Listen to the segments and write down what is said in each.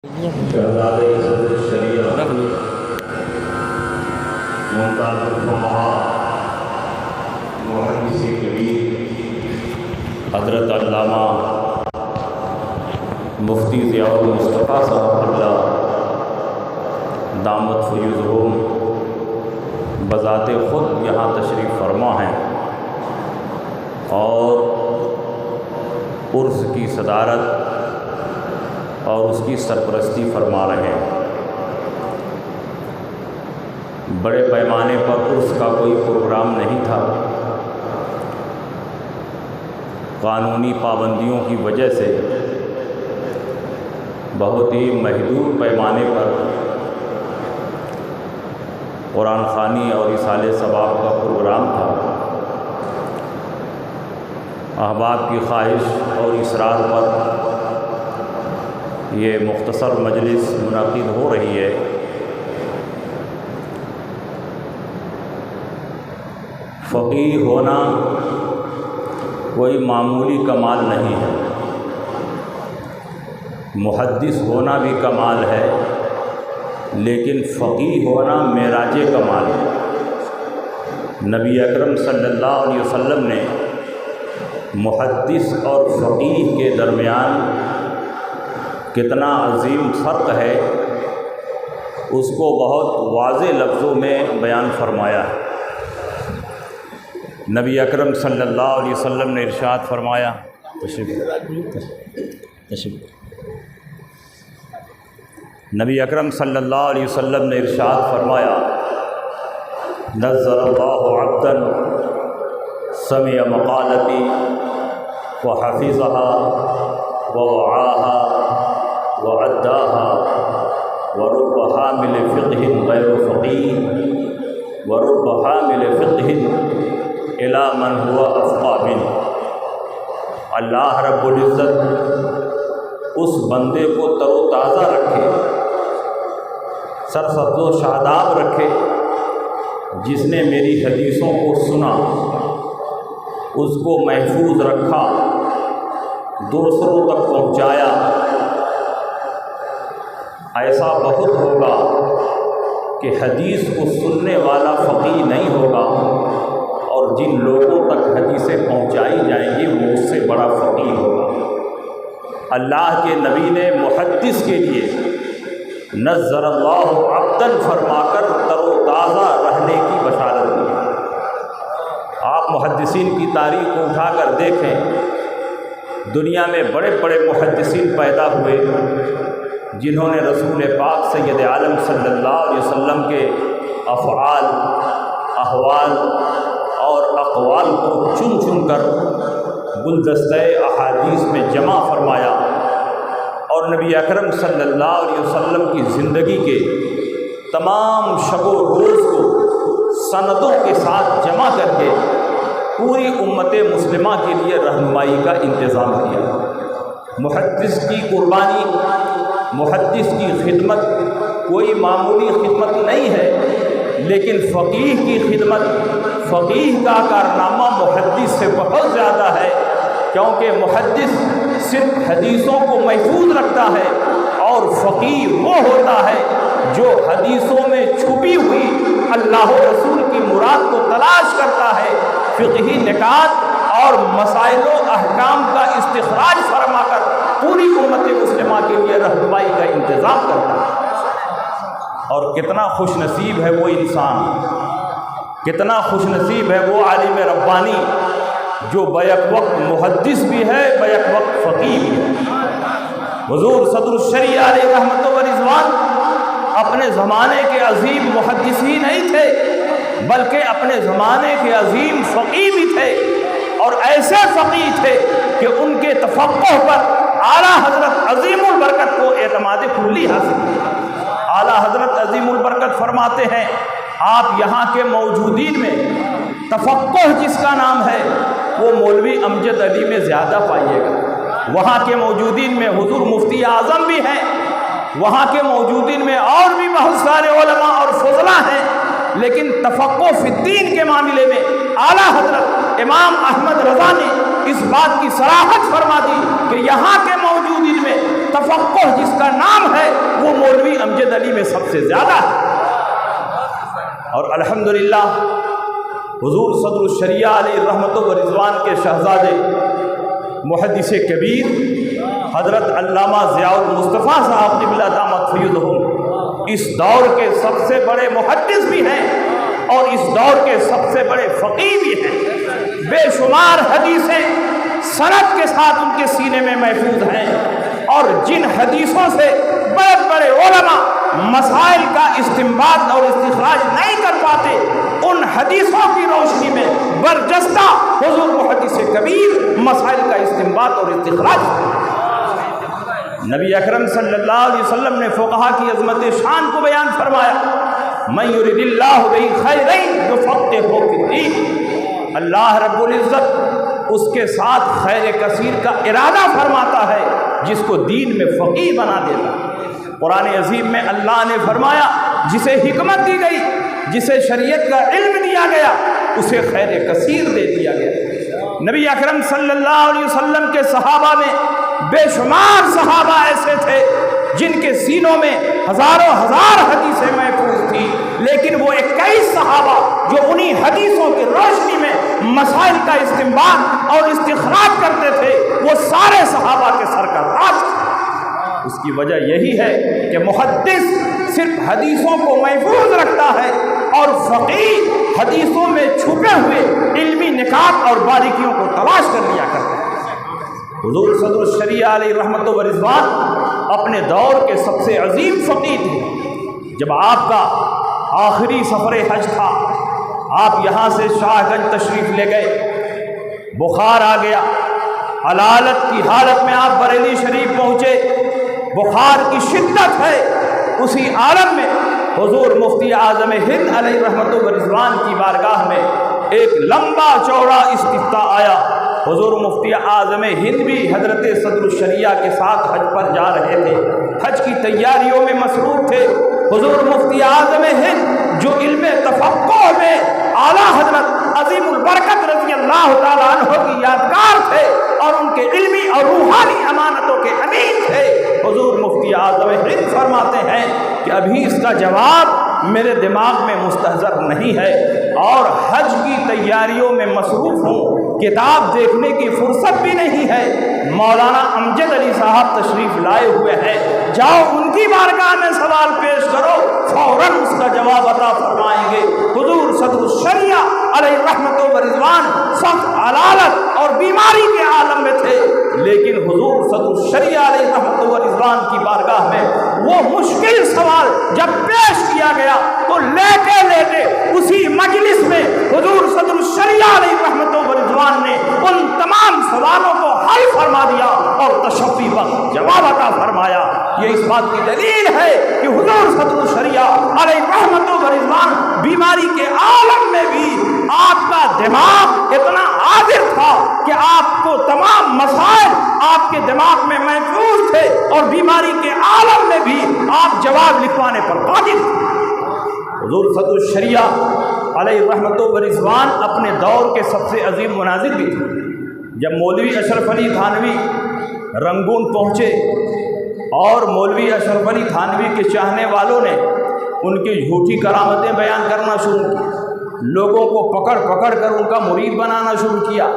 شہزادہ صدر شریعت ممتاز الفقہاء محدث کبیر حضرت علامہ مفتی ضیاء المصطفیٰ صاحب اللہ دامت فیوضہم بذات خود یہاں تشریف فرما ہیں اور عرس کی صدارت اور اس کی سرپرستی فرما رہے ہیں۔ بڑے پیمانے پر عرس کا کوئی پروگرام نہیں تھا، قانونی پابندیوں کی وجہ سے بہت ہی محدود پیمانے پر قرآن خوانی اور ایصال ثواب کا پروگرام تھا۔ احباب کی خواہش اور اصرار پر یہ مختصر مجلس منعقد ہو رہی ہے۔ فقیہ ہونا کوئی معمولی کمال نہیں ہے، محدث ہونا بھی کمال ہے، لیکن فقیہ ہونا معراج کمال ہے۔ نبی اکرم صلی اللہ علیہ وسلم نے محدث اور فقیہ کے درمیان کتنا عظیم فرق ہے اس کو بہت واضح لفظوں میں بیان فرمایا ہے۔ نبی اکرم صلی اللہ علیہ وسلم نے ارشاد فرمایا، نبی اکرم صلی اللہ علیہ وسلم نے ارشاد فرمایا، نظر اللہ عبدا سمع مقالتی وحفظها ووعاها وعداها ورب حامل فقہ غیر فقیہ ورب حامل فقہ الی من هو افقہ منہ۔ اللہ رب العزت اس بندے کو تر و تازہ رکھے، سرسبز و شاداب رکھے جس نے میری حدیثوں کو سنا، اس کو محفوظ رکھا، دوسروں تک پہنچایا۔ ایسا بہت ہوگا کہ حدیث کو سننے والا فقیہ نہیں ہوگا، اور جن لوگوں تک حدیثیں پہنچائی جائیں گی وہ اس سے بڑا فقیہ ہوگا۔ اللہ کے نبی نے محدث کے لیے نظر اللہ عبدا فرما کر تر و تازہ رہنے کی بشارت دی۔ آپ محدثین کی تاریخ کو اٹھا کر دیکھیں، دنیا میں بڑے بڑے محدثین پیدا ہوئے جنہوں نے رسول پاک سید عالم صلی اللہ علیہ وسلم کے افعال، احوال اور اقوال کو چن چن کر گلدستہ احادیث میں جمع فرمایا، اور نبی اکرم صلی اللہ علیہ وسلم کی زندگی کے تمام شب و روز کو سندوں کے ساتھ جمع کر کے پوری امت مسلمہ کے لیے رہنمائی کا انتظام کیا۔ محدث کی قربانی، محدث کی خدمت کوئی معمولی خدمت نہیں ہے، لیکن فقیہ کی خدمت، فقیہ کا کارنامہ محدث سے بہت زیادہ ہے، کیونکہ محدث صرف حدیثوں کو محفوظ رکھتا ہے، اور فقیہ وہ ہوتا ہے جو حدیثوں میں چھپی ہوئی اللہ و رسول کی مراد کو تلاش کرتا ہے، فقہی نکات اور مسائل و احکام کا استخراج فرما کر پوری امت مسلمہ کے لیے رہنمائی کا انتظام کرتا ہے۔ اور کتنا خوش نصیب ہے وہ انسان، کتنا خوش نصیب ہے وہ عالم ربانی جو بیک وقت محدث بھی ہے، بیک وقت فقیہ بھی ہے۔ حضور صدر الشریعہ علیہ رحمت و رضوان اپنے زمانے کے عظیم محدث ہی نہیں تھے، بلکہ اپنے زمانے کے عظیم فقیہ بھی تھے، اور ایسے فقیہ تھے کہ ان کے تفقہ پر اعلیٰ حضرت عظیم البرکت کو اعتماد کلی حاصل کیا۔ اعلیٰ حضرت عظیم البرکت فرماتے ہیں، آپ یہاں کے موجودین میں تفقہ جس کا نام ہے وہ مولوی امجد علی میں زیادہ پائیے گا۔ وہاں کے موجودین میں حضور مفتی اعظم بھی ہیں، وہاں کے موجودین میں اور بھی بہت سارے علماء اور فضلاء ہیں، لیکن تفقہ فی الدین کے معاملے میں اعلیٰ حضرت امام احمد رضا نے اس بات کی صراحت فرما دی کہ یہاں کے موجودین میں تفقہ جس کا نام ہے امجد علی میں سب سے زیادہ ہے۔ اور الحمدللہ حضور صدر الشریعہ علیہ رحمت و رضوان کے شہزادے محدث کبیر حضرت علامہ ضیاء المصطفیٰ صاحب قبلہ دامت فیضہم اس دور کے سب سے بڑے محدث بھی ہیں اور اس دور کے سب سے بڑے فقیہ بھی ہیں۔ بے شمار حدیثیں سند کے ساتھ ان کے سینے میں محفوظ ہیں، اور جن حدیثوں سے بڑے بڑے علماء مسائل کا استنباط اور استخراج نہیں کر پاتے، ان حدیثوں کی روشنی میں برجستہ حضور محدث کبیر مسائل کا استنباط اور استخراج۔ نبی اکرم صلی اللہ علیہ وسلم نے فقہا کی عظمت شان کو بیان فرمایا، من یرد اللہ بہ خیرا یفقہہ فی الدین، اللہ رب العزت اس کے ساتھ خیر کثیر کا ارادہ فرماتا ہے جس کو دین میں فقیہ بنا دیتا ہے۔ قرآن عظیم میں اللہ نے فرمایا جسے حکمت دی گئی، جسے شریعت کا علم دیا گیا، اسے خیر کثیر دے دیا گیا۔ نبی اکرم صلی اللہ علیہ وسلم کے صحابہ میں بے شمار صحابہ ایسے تھے جن کے سینوں میں ہزاروں ہزار حدیثیں محفوظ تھیں، لیکن وہ 21 صحابہ جو انہی حدیثوں کی روشنی میں مسائل کا استنباط اور استخراج کرتے تھے، وہ سارے صحابہ کے سر کا تاج تھے۔ اس کی وجہ یہی ہے کہ محدث صرف حدیثوں کو محفوظ رکھتا ہے اور فقیہ حدیثوں میں چھپے ہوئے علمی نکات اور باریکیوں کو تلاش کر لیا کرتا ہے۔ حضور صدر الشریعہ علیہ رحمت و رضوان اپنے دور کے سب سے عظیم فقیہ تھے۔ جب آپ کا آخری سفر حج تھا، آپ یہاں سے شاہ گنج تشریف لے گئے، بخار آ گیا، علالت کی حالت میں آپ بریلی شریف پہنچے، بخار کی شدت ہے۔ اسی عالم میں حضور مفتی اعظم ہند علیہ رحمت و رضوان کی بارگاہ میں ایک لمبا چوڑا استفتاء آیا۔ حضور مفتی اعظم ہند بھی حضرت صدر الشریعہ کے ساتھ حج پر جا رہے تھے، حج کی تیاریوں میں مصروف تھے۔ حضور مفتی اعظم ہند جو علم تفقہ میں اعلیٰ حضرت عظیم البرکت رضی اللہ تعالیٰ عنہ کی یادگار تھے اور ان کے علمی اور روحانی امانتوں کے امین تھے، حضور مفتی اعظم ہند فرماتے ہیں کہ ابھی اس کا جواب میرے دماغ میں مستحضر نہیں ہے اور حج کی تیاریوں میں مصروف ہوں، کتاب دیکھنے کی فرصت بھی نہیں ہے۔ مولانا امجد علی صاحب تشریف لائے ہوئے ہیں، جاؤ ان کی بارگاہ میں سوال پیش کرو، فوراً اس کا جواب عطا فرمائیں گے۔ حضور صدر الشریعہ علیہ رحمت و رضوان سخت علالت اور بیماری کے عالم میں تھے، لیکن حضور صدر الشریعہ علیہ رحمت و رضوان کی بارگاہ میں وہ مشکل سوال جب پیش کیا گیا تو لیٹے لیٹے اسی مجلس میں حضور صدر الشریعہ علیہ رحمت و رضوان نے ان تمام سوالوں کو حل فرما دیا اور تشفی وقت جواب عطا فرمایا۔ یہ اس بات کی دلیل ہے کہ حضور صدر الشریعہ علیہ رحمت و رضوان بیماری کے عالم میں بھی آپ کا دماغ اتنا حاضر تھا کہ آپ کو تمام مسائل آپ کے دماغ میں محفوظ تھے اور بیماری کے عالم میں بھی آپ جواب لکھوانے پر قادر تھے۔ حضور صدر الشریعہ علیہ رحمت و رضوان اپنے دور کے سب سے عظیم مناظر بھی تھے۔ جب مولوی اشرف علی تھانوی رنگون پہنچے اور مولوی اشرف علی تھانوی کے چاہنے والوں نے ان کی جھوٹی کرامتیں بیان کرنا شروع کی، لوگوں کو پکڑ پکڑ کر ان کا مرید بنانا شروع کیا،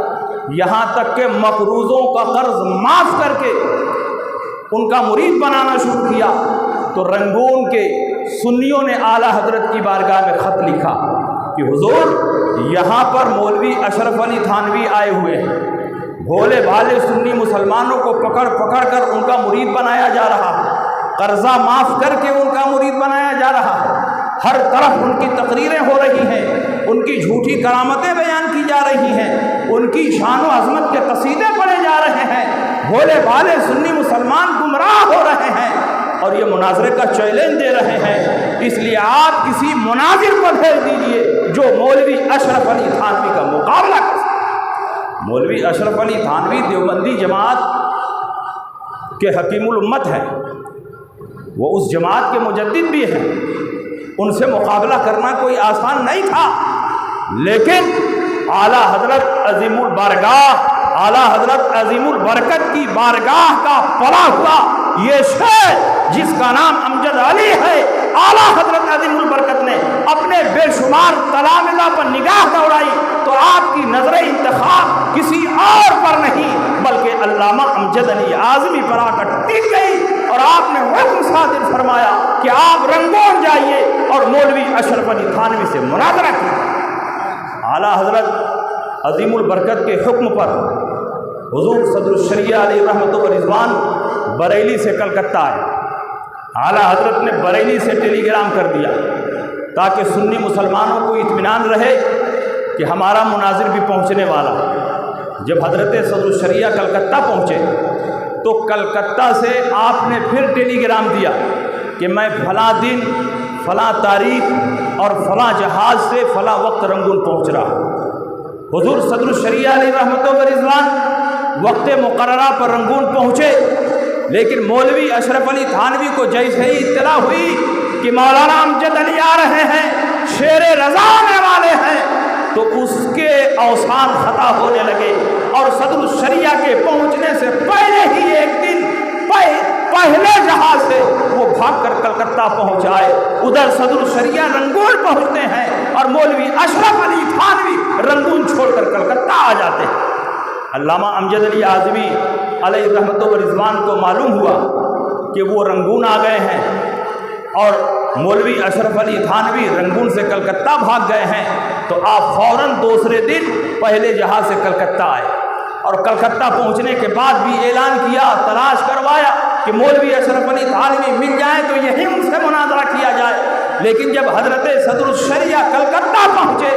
یہاں تک کہ مقروضوں کا قرض معاف کر کے ان کا مرید بنانا شروع کیا، تو رنگون کے سنیوں نے اعلیٰ حضرت کی بارگاہ میں خط لکھا کہ حضور یہاں پر مولوی اشرف علی تھانوی آئے ہوئے ہیں، بھولے بھالے سنی مسلمانوں کو پکڑ پکڑ کر ان کا مرید بنایا جا رہا ہے، قرضہ معاف کر کے ان کا مرید بنایا جا رہا ہے، ہر طرف ان کی تقریریں ہو رہی ہیں، ان کی جھوٹی کرامتیں بیان کی جا رہی ہیں، ان کی شان و عظمت کے قصیدے پڑھے جا رہے ہیں، بھولے بھالے سنی مسلمان گمراہ ہو رہے ہیں اور یہ مناظرے کا چیلنج دے رہے ہیں، اس لیے آپ کسی مناظر کو بھیج دیجئے جو مولوی اشرف علی تھانوی کا مقابلہ کر سکے۔ مولوی اشرف علی تھانوی دیوبندی جماعت کے حکیم الامت ہیں، وہ اس جماعت کے مجدد بھی ہیں، ان سے مقابلہ کرنا کوئی آسان نہیں تھا، لیکن اعلیٰ حضرت عظیم البرکت کی بارگاہ کا پڑا ہوا یہ شیخ جس کا نام امجد علی ہے، اعلیٰ حضرت عظیم البرکت نے اپنے بے شمار تلامذہ پر نگاہ دوڑائی تو آپ کی نظر انتخاب کسی اور پر نہیں بلکہ علامہ امجد علی اعظمی پر آ کر ٹک گئی، اور آپ نے حکم صادر فرمایا کہ آپ رنگون جائیے اور مولوی اشرف علی تھانوی سے مناظرہ کیجیے۔ اعلیٰ حضرت عظیم البرکت کے حکم پر حضور صدر الشریعہ علیہ رحمت و رضوان بریلی سے کلکتہ آئے۔ اعلیٰ حضرت نے بریلی سے ٹیلی گرام کر دیا تاکہ سنی مسلمانوں کو اطمینان رہے کہ ہمارا مناظر بھی پہنچنے والا۔ جب حضرت صدر الشریعہ کلکتہ پہنچے تو کلکتہ سے آپ نے پھر ٹیلی گرام دیا کہ میں فلاں دن فلاں تاریخ اور فلاں جہاز سے فلاں وقت رنگون پہنچ رہا۔ حضور صدر الشریعہ علیہ رحمت و رضوان وقت مقررہ پر رنگون پہنچے، لیکن مولوی اشرف علی تھانوی کو جیسے ہی اطلاع ہوئی کہ مولانا امجد علی آ رہے ہیں، شیر رضا آنے والے ہیں، تو اس کے اوصال خطا ہونے لگے، اور صدر الشریعہ کے پہنچنے سے پہلے ہی ایک دن پہلے جہاز سے وہ بھاگ کر کلکتہ پہنچ آئے۔ ادھر صدر الشریعہ رنگون پہنچتے ہیں اور مولوی اشرف علی تھانوی رنگون چھوڑ کر کلکتہ آ جاتے ہیں۔ علامہ امجد علی اعظمی علیہ رحمت و رضوان کو معلوم ہوا کہ وہ رنگون آ گئے ہیں اور مولوی اشرف علی تھانوی رنگون سے کلکتہ بھاگ گئے ہیں، تو آپ فوراً دوسرے دن پہلے جہاز سے کلکتہ آئے، اور کلکتہ پہنچنے کے بعد بھی اعلان کیا، تلاش کروایا کہ مولوی اشرف علی تھانوی مل جائیں تو یہیں ان سے مناظرہ کیا جائے۔ لیکن جب حضرت صدر الشریعہ کلکتہ پہنچے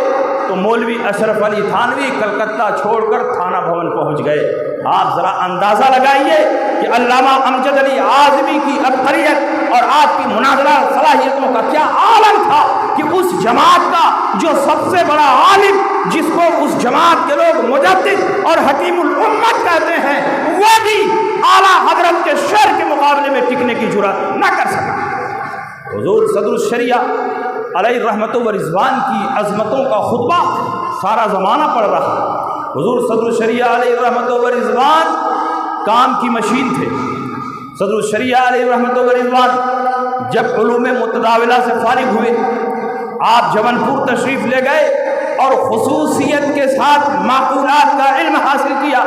تو مولوی اشرف علی تھانوی کلکتہ چھوڑ کر تھانہ بھون پہنچ گئے۔ آپ ذرا اندازہ لگائیے کہ علامہ امجد علی اعظمی کی عبقریت اور آپ کی مناظرہ صلاحیتوں کا کیا عالم تھا کہ اس جماعت کا جو سب سے بڑا عالم، جس کو اس جماعت کے لوگ مجدد اور حکیم الامت کہتے ہیں، وہ بھی اعلیٰ حضرت کے شعر کے مقابلے میں ٹکنے کی جرات نہ کر سکا۔ حضور صدر الشریعہ علیہ رحمت و رضوان کی عظمتوں کا خطبہ سارا زمانہ پڑھ رہا۔ حضور صدر الشریعہ علیہ رحمت و رضوان کام کی مشین تھے۔ صدر الشریعہ علیہ رحمت و رضوان جب علوم متداولہ سے فارغ ہوئے، آپ جون پور تشریف لے گئے اور خصوصیت کے ساتھ معقولات کا علم حاصل کیا۔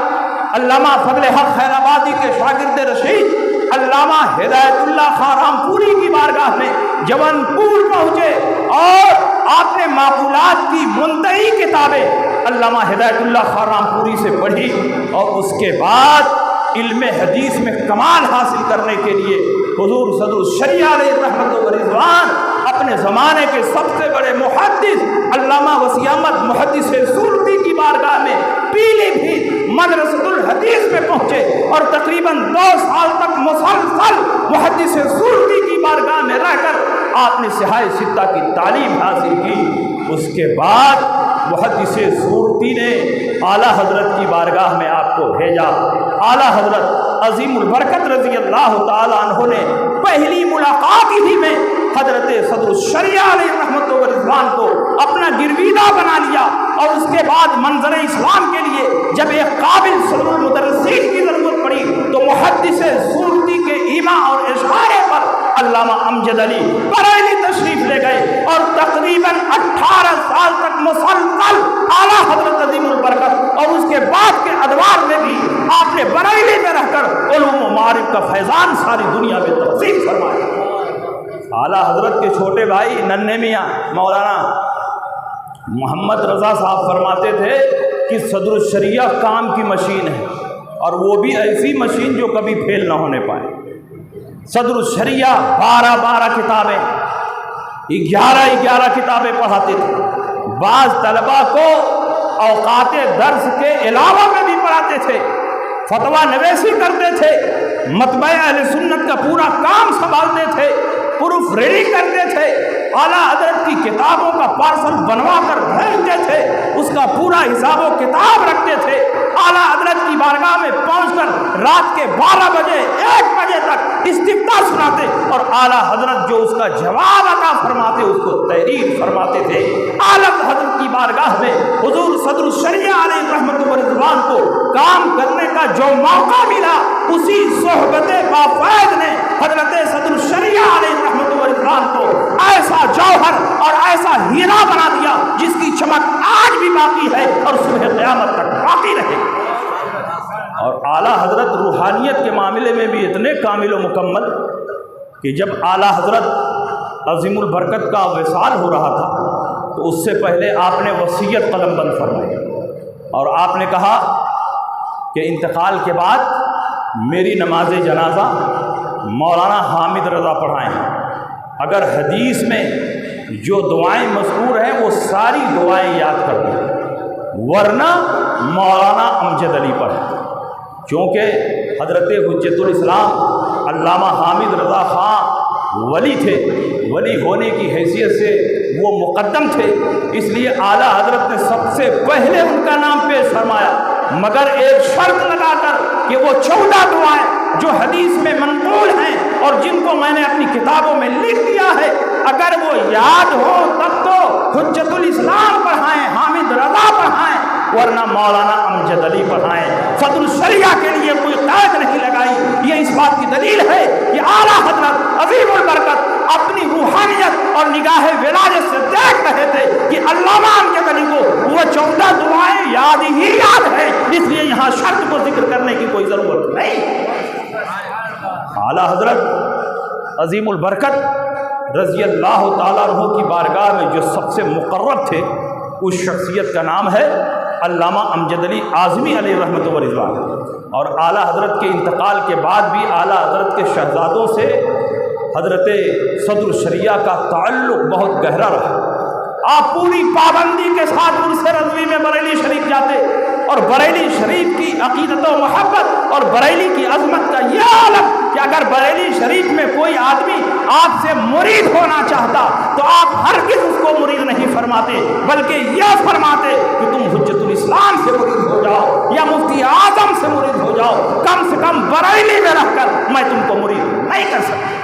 علامہ فضل حق خیر آبادی کے شاگرد رشید علامہ ہدایت اللہ خاں رامپوری کی بارگاہ میں جون پور پہنچے، اور آپ نے معقولات کی منتہی کتابیں علامہ ہدایت اللہ خاں رامپوری سے پڑھی، اور اس کے بعد علم حدیث میں کمال حاصل کرنے کے لیے حضور صدر الشریعہ علیہ رحمت و رضوان اپنے زمانے کے سب سے بڑے محدث علامہ وسیع احمد محدث سورتی کی بارگاہ میں پیلی بھی مدرسۃ الحدیث میں پہنچے، اور تقریباً 2 سال تک مسلسل محدث سورتی کی بارگاہ میں رہ کر آپ نے صحاح ستہ کی تعلیم حاصل کی۔ اس کے بعد محدث سورتی نے اعلیٰ حضرت کی بارگاہ میں آپ کو بھیجا۔ اعلیٰ حضرت عظیم البرکت رضی اللہ تعالیٰ عنہ نے پہلی ملاقات ہی میں حضرت صدر الشریعہ علیہ رحمت و رضوان کو اپنا گرویدہ بنا لیا، اور اس کے بعد منظر اسلام کے لیے جب ایک قابل صدر المدرسین کی ضرورت پڑی تو محدث سورتی کے ایما اور اشارے پر علامہ امجد علی بریلی تشریف لے گئے، اور تقریباً 18 سال تک مسلسل اعلیٰ حضرت عظیم البرکت اور اس کے بعد کے ادوار میں بھی آپ نے بریلی میں رہ کر علوم و معارف کا فیضان ساری دنیا میں تقسیم فرمایا۔ اعلیٰ حضرت کے چھوٹے بھائی ننھے میاں مولانا محمد رضا صاحب فرماتے تھے کہ صدر الشریعہ کام کی مشین ہے، اور وہ بھی ایسی مشین جو کبھی فیل نہ ہونے پائے۔ صدر الشریعہ 12 کتابیں 11 کتابیں پڑھاتے تھے۔ بعض طلباء کو اوقات درس کے علاوہ میں بھی پڑھاتے تھے، فتویٰ نویسی کرتے تھے، مطبع اہل سنت کا پورا کام سنبھالتے تھے، پروف ریڈنگ کرتے تھے، اعلیٰ حضرت کی کتابوں کا پارسل بنوا کر بھیجتے تھے، اس کا پورا حساب و کتاب رکھتے تھے، اعلیٰ حضرت کی بارگاہ میں پہنچ کر رات کے 12 بجے 1 بجے تک استفتاء سناتے اور اعلیٰ حضرت جو اس کا جواب عطا فرماتے اس کو تحریر فرماتے تھے۔ اعلیٰ حضرت کی بارگاہ میں حضور صدر الشریعہ علیہ رحمت و رضوان کو کام کرنے کا جو موقع ملا، اسی صحبت بافیض نے حضرت صدر الشریعہ علیہ رحمت و رضوان کو ایسا جوہر اور ایسا ہیرا بنا دیا جس کی چمک آج بھی باقی ہے اور صبح قیامت تک باقی رہے گی۔ اور اعلیٰ حضرت روحانیت کے معاملے میں بھی اتنے کامل و مکمل کہ جب اعلیٰ حضرت عظیم البرکت کا وصال ہو رہا تھا تو اس سے پہلے آپ نے وصیت قلم بند فرمائی اور آپ نے کہا کہ انتقال کے بعد میری نماز جنازہ مولانا حامد رضا پڑھائیں، اگر حدیث میں جو دعائیں مذکور ہیں وہ ساری دعائیں یاد کر دیں، ورنہ مولانا امجد علی پڑھیں، کیونکہ حضرت حجت الاسلام علامہ حامد رضا خان ولی تھے، ولی ہونے کی حیثیت سے وہ مقدم تھے، اس لیے اعلیٰ حضرت نے سب سے پہلے ان کا نام پیش فرمایا، مگر ایک شرط لگا کر کہ وہ 14 دعائیں جو حدیث میں منقول ہیں اور جن کو میں نے اپنی کتابوں میں لکھ دیا ہے، اگر وہ یاد ہو تب تو حجت الاسلام پڑھائیں، حامد رضا پڑھائیں، ورنہ مولانا امجد علی پڑھائیں۔ صدر الشریعہ کے لیے کوئی قید نہیں لگائی، یہ اس بات کی دلیل ہے کہ اعلیٰ حضرت عظیم البرکت اپنی روحانیت اور نگاہ ولایت سے دیکھ رہے تھے کہ علامہ امجد علی کو وہ 14 دعائیں یاد ہی یاد ہیں، اس لیے یہاں شرط کو ذکر کرنے کی کوئی ضرورت نہیں۔ اعلیٰ حضرت عظیم البرکت رضی اللہ تعالیٰ عنہ کی بارگاہ میں جو سب سے مقرب تھے اس شخصیت کا نام ہے علامہ امجد علی اعظمی علیہ رحمت و رضوان، اور اعلیٰ حضرت کے انتقال کے بعد بھی اعلیٰ حضرت کے شہزادوں سے حضرت صدر الشریعہ کا تعلق بہت گہرا رہا۔ آپ پوری پابندی کے ساتھ عرس رضوی میں بریلی شریف جاتے اور بریلی شریف کی عقیدت و محبت اور بریلی کی عظمت کا یہ عالم کہ اگر بریلی شریف میں کوئی آدمی آپ سے مرید ہونا چاہتا تو آپ ہرگز اس کو مرید نہیں فرماتے، بلکہ یہ فرماتے کہ تم حجت الاسلام سے مرید ہو جاؤ یا مفتی اعظم سے مرید ہو جاؤ، کم سے کم بریلی میں رہ کر میں تم کو مرید نہیں کر سکتا۔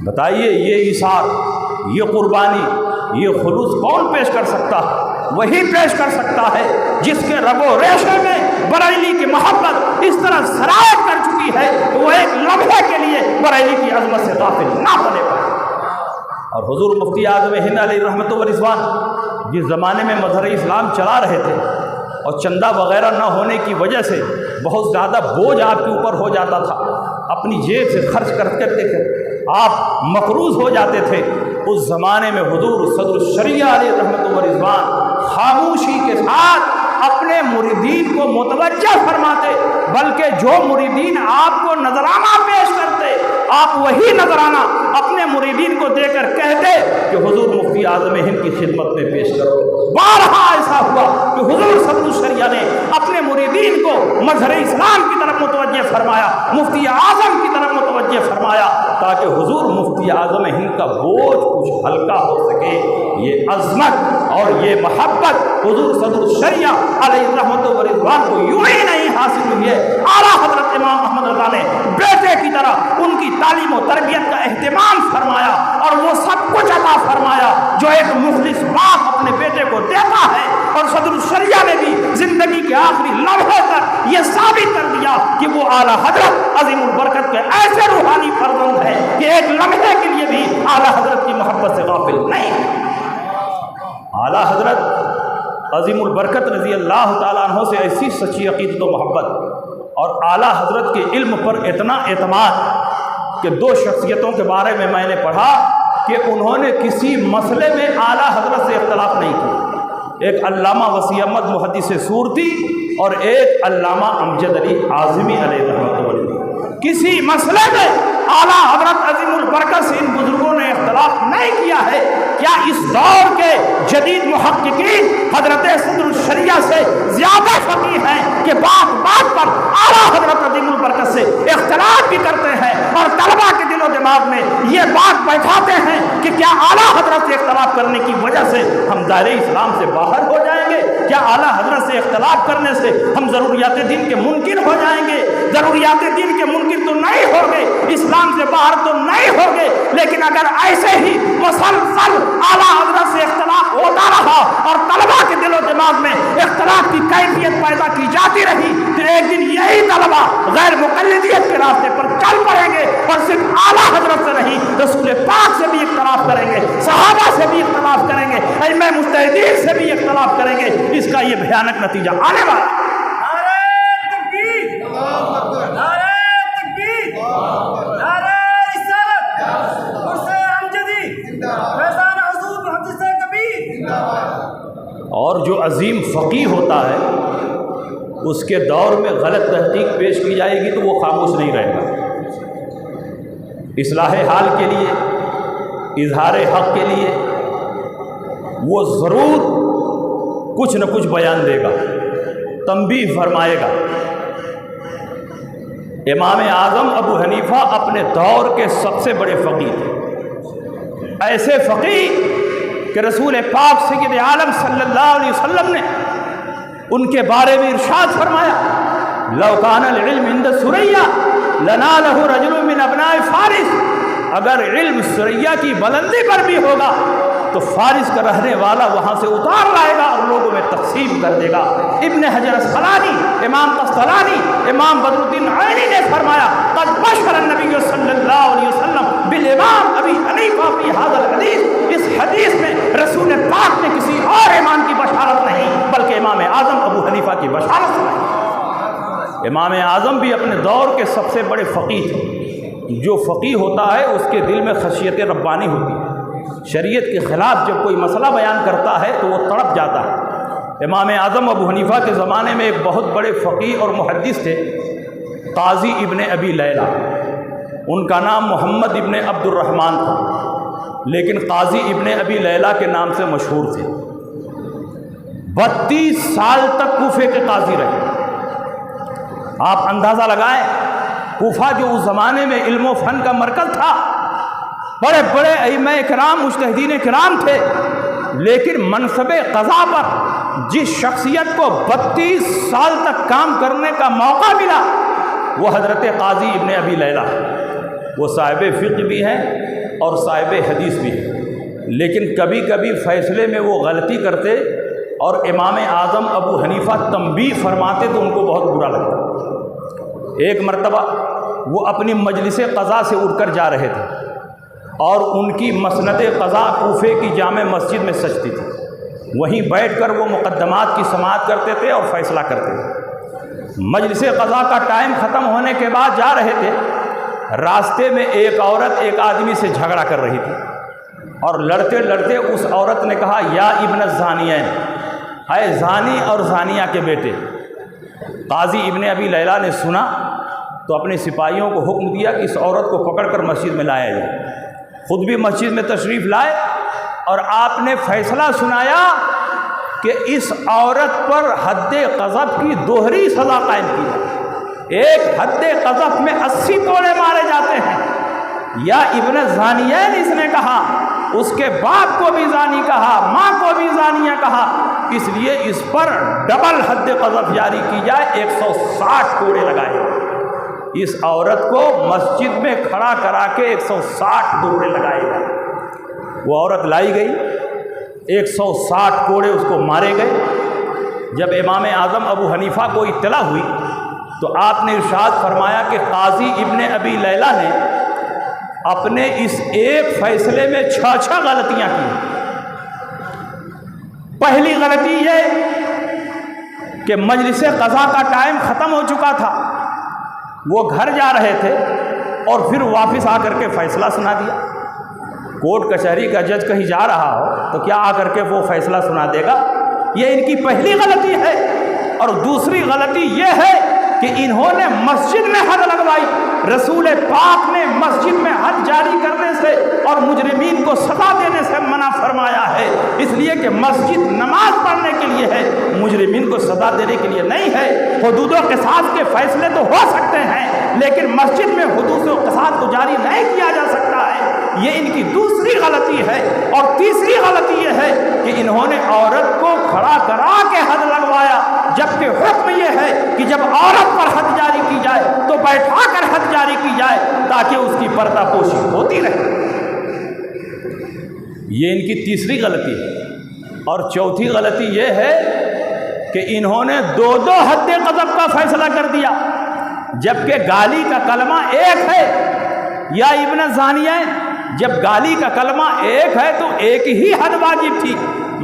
بتائیے یہ ایثار، یہ قربانی، یہ خلوص کون پیش کر سکتا ہے؟ وہی پیش کر سکتا ہے جس کے رگ و ریشے میں بریلی کی محبت اس طرح سرایت کر چکی ہے کہ وہ ایک لمحے کے لیے بریلی کی عظمت سے غافل نہ بنے پائے۔ اور حضور مفتی اعظم ہند علیہ رحمت و رضوان جس زمانے میں مظہر اسلام چلا رہے تھے اور چندہ وغیرہ نہ ہونے کی وجہ سے بہت زیادہ بوجھ آپ کے اوپر ہو جاتا تھا، اپنی جیب سے خرچ کرتے تھے، آپ مقروض ہو جاتے تھے، اس زمانے میں حضور صدر الشریعہ علیہ رحمت و رضوان خاموشی کے ساتھ اپنے مریدین کو متوجہ فرماتے، بلکہ جو مریدین آپ کو نذرانہ پیش کرتے آپ وہی نذرانہ اپنے مریدین کو دے کر کہتے کہ حضور مفتی اعظم ہند کی خدمت میں پیش کرو۔ بارہا ایسا ہوا کہ حضور صدر الشریعہ نے اپنے مریدین کو مظہر اسلام کی طرف متوجہ فرمایا، مفتی اعظم کی طرف متوجہ فرمایا، تاکہ حضور مفتی اعظم ہند کا بوجھ کچھ ہلکا ہو سکے۔ یہ عظمت اور یہ محبت حضور صدر الشریعہ علیہ رحمت و رضوان کو یوں ہی نہیں حاصل ہوئی ہے، اعلیٰ حضرت امام احمد رضا نے بیٹے کی طرح ان کی تعلیم و تربیت کا اہتمام فرمایا اور وہ سب کچھ عطا فرمایا جو ایک مخلص باپ اپنے بیٹے کو دیتا ہے، اور صدر الشریعہ نے بھی زندگی کے آخری لمحے تک یہ ثابت کر دیا کہ وہ اعلیٰ حضرت عظیم البرکت کے ایسے روحانی فرزند ہیں کہ ایک لمحے کے لیے بھی اعلیٰ حضرت کی محبت سے غافل نہیں۔ اعلیٰ حضرت عظیم البرکت رضی اللہ تعالیٰ عنہ سے ایسی سچی عقیدت و محبت اور اعلیٰ حضرت کے علم پر اتنا اعتماد کہ 2 شخصیتوں کے بارے میں نے پڑھا کہ انہوں نے کسی مسئلے میں اعلیٰ حضرت سے اختلاف نہیں کیا، ایک علامہ وسیع احمد محدث سورتی اور ایک علامہ امجد علی اعظمی علیہ رحمۃ اللہ، کسی مسئلے میں اعلیٰ حضرت عظیم البرکت سے ان بزرگوں نے اختلاف نہیں کیا ہے۔ کیا اس دور کے جدید محققین حضرت صدر الشریعہ سے زیادہ فقیہ ہیں کہ بات بات پر اعلیٰ حضرت عظیم البرکت سے اختلاف بھی کرتے ہیں اور طلبہ کے دل و دماغ دماغ میں یہ بات بیٹھاتے ہیں کہ کیا اعلیٰ حضرت سے اختلاف کرنے کی وجہ سے ہم دائرہ اسلام سے باہر ہو جائیں گے؟ کیا اعلیٰ حضرت سے اختلاف کرنے سے ہم ضروریات دین کے منکر ہو جائیں گے؟ ضروریات دین کے منکر تو نہیں ہوں گے، اسلام سے باہر تو نہیں ہوں گے، لیکن اگر ایسے ہی مسلسل اعلیٰ حضرت سے اختلاف ہوتا رہا اور طلبا کے دل و دماغ میں اختلاف کی کیفیت پیدا کی جاتی رہی تو ایک دن یہی طلبا غیر مقلدیت کے راستے پر چل پڑیں گے اور صرف اعلیٰ حضرت سے نہیں، رسول پاک سے بھی اختلاف کریں گے، صحابہ سے بھی اختلاف کریں گے، ائمہ مجتہدین سے بھی اختلاف کریں گے۔ اس کا یہ بھیانک نتیجہ آنے والا ہے۔ اور جو عظیم فقیہ ہوتا ہے اس کے دور میں غلط تحقیق پیش کی جائے گی تو وہ خاموش نہیں رہے گا، اصلاح حال کے لیے، اظہار حق کے لیے وہ ضرور کچھ نہ کچھ بیان دے گا، تنبیہ فرمائے گا۔ امام اعظم ابو حنیفہ اپنے دور کے سب سے بڑے فقیہ تھے، ایسے فقیہ کہ رسول پاک سید عالم صلی اللہ علیہ وسلم نے ان کے بارے میں ارشاد فرمایا، لو کان العلم عند ثریا لنالہ رجل من ابناء فارس، اگر علم ثریا کی بلندی پر بھی ہوگا تو فارس کا رہنے والا وہاں سے اتار لائے گا اور لوگوں میں تقسیم کر دے گا۔ ابن حجر اسقلانی، امام قسطلانی، امام بدر الدین عینی نے فرمایا، قد بشر النبی صلی اللہ علیہ وسلم بالامام ابی حنیفہ فی ھذا الحدیث، اس حدیث میں رسول پاک نے کسی اور امام کی بشارت نہیں بلکہ امام اعظم ابو حنیفہ کی بشارت سنائی۔ امام اعظم بھی اپنے دور کے سب سے بڑے فقیہ تھے۔ جو فقیہ ہوتا ہے اس کے دل میں خشیت ربانی ہوتی ہے، شریعت کے خلاف جب کوئی مسئلہ بیان کرتا ہے تو وہ تڑپ جاتا ہے۔ امام اعظم ابو حنیفہ کے زمانے میں ایک بہت بڑے فقیہ اور محدث تھے، قاضی ابن ابی لیلہ، ان کا نام محمد ابن عبد الرحمن تھا، لیکن قاضی ابن ابی لیلہ کے نام سے مشہور تھے۔ 32 سال تک کوفے کے قاضی رہے۔ آپ اندازہ لگائیں، کوفہ جو اس زمانے میں علم و فن کا مرکز تھا، بڑے بڑے ائمہ کرام مجتہدین کرام تھے، لیکن منصب قضا پر جس شخصیت کو 32 سال تک کام کرنے کا موقع ملا وہ حضرت قاضی ابن ابی لیلہ، وہ صاحب فقہ بھی ہیں اور صاحب حدیث بھی ہیں، لیکن کبھی کبھی فیصلے میں وہ غلطی کرتے اور امام اعظم ابو حنیفہ تنبیہ فرماتے تو ان کو بہت برا لگتا۔ ایک مرتبہ وہ اپنی مجلس قضا سے اٹھ کر جا رہے تھے اور ان کی مسند قضا کوفے کی جامع مسجد میں سجتی تھی، وہیں بیٹھ کر وہ مقدمات کی سماعت کرتے تھے اور فیصلہ کرتے تھے۔ مجلس قضا کا ٹائم ختم ہونے کے بعد جا رہے تھے، راستے میں ایک عورت ایک آدمی سے جھگڑا کر رہی تھی اور لڑتے لڑتے اس عورت نے کہا، یا ابن الزانیین، اے زانی اور زانیہ کے بیٹے۔ قاضی ابن ابی لیلہ نے سنا تو اپنے سپاہیوں کو حکم دیا کہ اس عورت کو پکڑ کر مسجد میں لایا جائے۔ خود بھی مسجد میں تشریف لائے اور آپ نے فیصلہ سنایا کہ اس عورت پر حد قذف کی دوہری سزا قائم کی جائے۔ ایک حد قذف میں 80 کوڑے مارے جاتے ہیں۔ یا ابن زانیین اس نے کہا، اس کے باپ کو بھی زانی کہا، ماں کو بھی زانیہ کہا، اس لیے اس پر ڈبل حد قذف جاری کی جائے، 160 کوڑے لگائے۔ اس عورت کو مسجد میں کھڑا کرا کے 160 کوڑے لگائے گئے۔ وہ عورت لائی گئی، 160 کوڑے اس کو مارے گئے۔ جب امام اعظم ابو حنیفہ کو اطلاع ہوئی تو آپ نے ارشاد فرمایا کہ قاضی ابن ابی لیلہ نے اپنے اس ایک فیصلے میں 6 غلطیاں کی۔ پہلی غلطی یہ کہ مجلس قضا کا ٹائم ختم ہو چکا تھا، وہ گھر جا رہے تھے اور پھر واپس آ کر کے فیصلہ سنا دیا۔ کورٹ کچہری کا جج کہیں جا رہا ہو تو کیا آ کر کے وہ فیصلہ سنا دے گا؟ یہ ان کی پہلی غلطی ہے۔ اور دوسری غلطی یہ ہے کہ انہوں نے مسجد میں حد لگوائی۔ رسول پاک نے مسجد میں حد جاری کرنے سے اور مجرمین کو سزا دینے سے منع فرمایا ہے، اس لیے کہ مسجد نماز پڑھنے کے لیے ہے، مجرمین کو سزا دینے کے لیے نہیں ہے۔ حدود و قصاص کے فیصلے تو ہو سکتے ہیں لیکن مسجد میں حدود و قصاص کو جاری نہیں کیا جا سکتا۔ یہ ان کی دوسری غلطی ہے۔ اور تیسری غلطی یہ ہے کہ انہوں نے عورت کو کھڑا کرا کے حد لگوایا، جبکہ حکم یہ ہے کہ جب عورت پر حد جاری کی جائے تو بیٹھا کر حد جاری کی جائے تاکہ اس کی پردہ پوشی ہوتی رہے۔ یہ ان کی تیسری غلطی ہے۔ اور چوتھی غلطی یہ ہے کہ انہوں نے دو حد قذف کا فیصلہ کر دیا، جبکہ گالی کا کلمہ ایک ہے۔ یا ابن زانیہ، جب گالی کا کلمہ ایک ہے تو ایک ہی حد واجب تھی،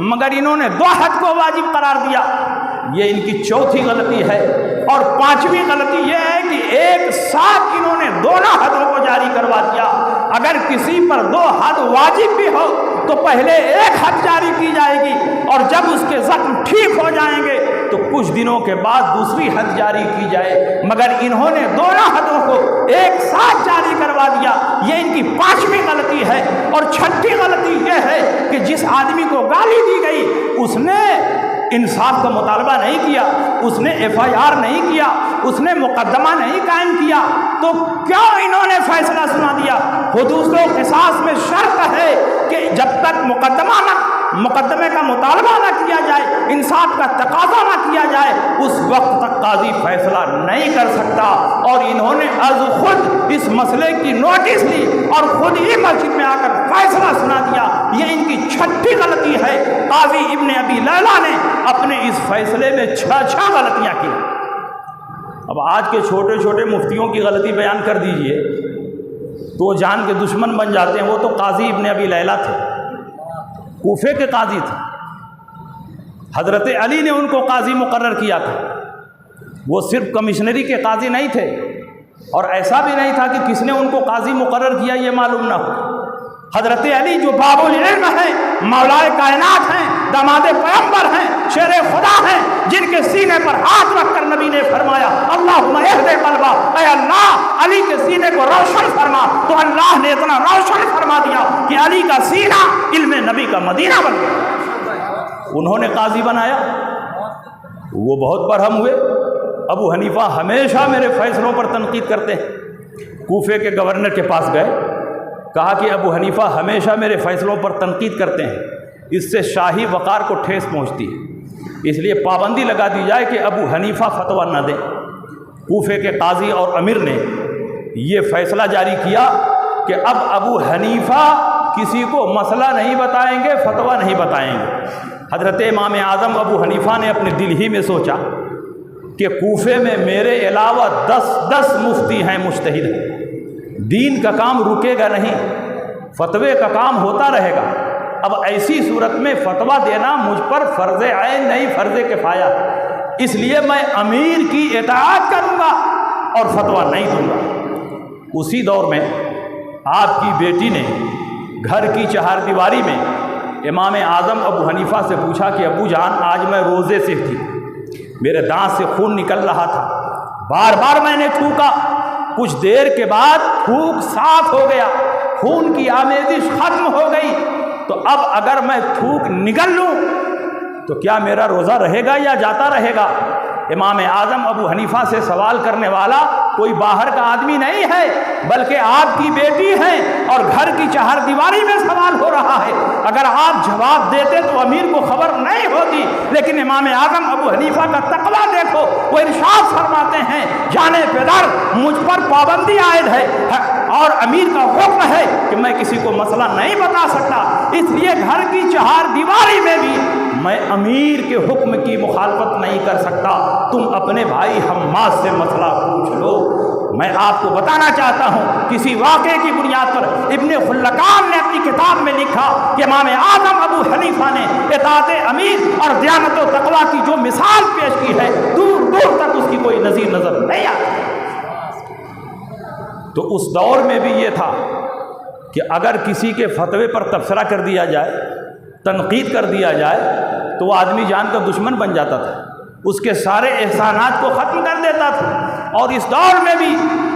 مگر انہوں نے 2 حد کو واجب قرار دیا۔ یہ ان کی چوتھی غلطی ہے۔ اور پانچویں غلطی یہ ہے کہ ایک ساتھ انہوں نے دونوں حدوں کو جاری کروا دیا۔ اگر کسی پر 2 حد واجب بھی ہو تو پہلے ایک حد جاری کی جائے گی، اور جب اس کے زخم ٹھیک ہو جائیں گے تو کچھ دنوں کے بعد دوسری حد جاری کی جائے، مگر انہوں نے دونوں حدوں کو ایک ساتھ جاری کروا دیا۔ یہ ان کی پانچویں غلطی ہے۔ اور چھٹی غلطی یہ ہے کہ جس آدمی کو گالی دی گئی اس نے انصاف کا مطالبہ نہیں کیا، اس نے FIR نہیں کیا، اس نے مقدمہ نہیں قائم کیا، تو کیوں انہوں نے فیصلہ سنا دیا؟ حدود و قصاص میں شرط ہے کہ جب تک مقدمے کا مطالبہ نہ کیا جائے، انصاف کا تقاضا نہ کیا جائے، اس وقت تک قاضی فیصلہ نہیں کر سکتا۔ اور انہوں نے از خود اس مسئلے کی نوٹس لی اور خود ہی مسجد میں آ کر فیصلہ سنا دیا۔ یہ ان کی چھٹی غلطی ہے۔ قاضی ابن ابی لیلہ نے اپنے اس فیصلے میں 6 غلطیاں کی۔ اب آج کے چھوٹے چھوٹے مفتیوں کی غلطی بیان کر دیجئے تو جان کے دشمن بن جاتے ہیں۔ وہ تو قاضی ابن ابی لیلہ تھے، کوفے کے قاضی تھے، حضرت علی نے ان کو قاضی مقرر کیا تھا۔ وہ صرف کمشنری کے قاضی نہیں تھے، اور ایسا بھی نہیں تھا کہ کس نے ان کو قاضی مقرر کیا یہ معلوم نہ ہو۔ حضرت علی جو باب العلم ہیں، مولائے کائنات ہیں، داماد پیغمبر ہیں، شیر خدا ہیں، جن کے سینے پر ہاتھ رکھ کر نبی نے فرمایا اللہم اہد قلبہ، اے اللہ علی کے سینے کو روشن فرما، تو اللہ نے اتنا روشن فرما دیا کہ علی کا سینہ علم نبی کا مدینہ بن گیا۔ انہوں نے قاضی بنایا، وہ بہت برہم ہوئے۔ ابو حنیفہ ہمیشہ میرے فیصلوں پر تنقید کرتے ہیں۔ کوفے کے گورنر کے پاس گئے، کہا کہ ابو حنیفہ ہمیشہ میرے فیصلوں پر تنقید کرتے ہیں، اس سے شاہی وقار کو ٹھیس پہنچتی ہے، اس لیے پابندی لگا دی جائے کہ ابو حنیفہ فتویٰ نہ دیں۔ کوفے کے قاضی اور امیر نے یہ فیصلہ جاری کیا کہ اب ابو حنیفہ کسی کو مسئلہ نہیں بتائیں گے، فتویٰ نہیں بتائیں گے۔ حضرت امام اعظم ابو حنیفہ نے اپنے دل ہی میں سوچا کہ کوفے میں میرے علاوہ 10 مفتی ہیں، مجتہد ہیں، دین کا کام رکے گا نہیں، فتوے کا کام ہوتا رہے گا۔ اب ایسی صورت میں فتویٰ دینا مجھ پر فرض عین نہیں، فرض کفایہ ہے، اس لیے میں امیر کی اطاعت کروں گا اور فتویٰ نہیں دوں گا۔ اسی دور میں آپ کی بیٹی نے گھر کی چہار دیواری میں امام اعظم ابو حنیفہ سے پوچھا کہ ابو جان آج میں روزے سے تھی، میرے دانت سے خون نکل رہا تھا، بار بار میں نے تھوکا، کچھ دیر کے بعد تھوک صاف ہو گیا، خون کی آمیزش ختم ہو گئی، تو اب اگر میں تھوک نگل لوں تو کیا میرا روزہ رہے گا یا جاتا رہے گا؟ امام اعظم ابو حنیفہ سے سوال کرنے والا کوئی باہر کا آدمی نہیں ہے، بلکہ آپ کی بیٹی ہیں، اور گھر کی چہار دیواری میں سوال ہو رہا ہے۔ اگر آپ جواب دیتے تو امیر کو خبر نہیں ہوتی، لیکن امام اعظم ابو حنیفہ کا تقویٰ دیکھو، وہ ارشاد فرماتے ہیں جانے پدر مجھ پر پابندی عائد ہے اور امیر کا حکم ہے کہ میں کسی کو مسئلہ نہیں بتا سکتا، اس لیے گھر کی چہار دیواری میں بھی میں امیر کے حکم کی مخالفت نہیں کر سکتا، تم اپنے بھائی حماد سے مسئلہ پوچھ لو۔ میں آپ کو بتانا چاہتا ہوں کسی واقعے کی بنیاد پر ابن خلقان نے اپنی کتاب میں لکھا کہ امام اعظم ابو حنیفہ نے اطاعت امیر اور دیانت و تقویٰ کی جو مثال پیش کی ہے دور دور تک اس کی کوئی نظیر نظر نہیں آتی۔ تو اس دور میں بھی یہ تھا کہ اگر کسی کے فتوے پر تبصرہ کر دیا جائے، تنقید کر دیا جائے تو وہ آدمی جان کا دشمن بن جاتا تھا، اس کے سارے احسانات کو ختم کر دیتا تھا۔ اور اس دور میں بھی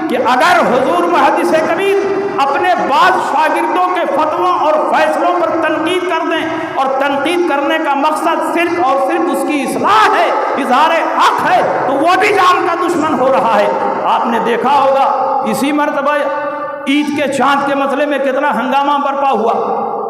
کہ اگر حضور محدث کبیر اپنے بعض شاگردوں کے فتووں اور فیصلوں پر تنقید کر دیں، اور تنقید کرنے کا مقصد صرف اور صرف اس کی اصلاح ہے، اظہار حق ہے، تو وہ بھی جان کا دشمن ہو رہا ہے۔ آپ نے دیکھا ہوگا اسی مرتبہ عید کے چاند کے مسئلے میں کتنا ہنگامہ برپا ہوا،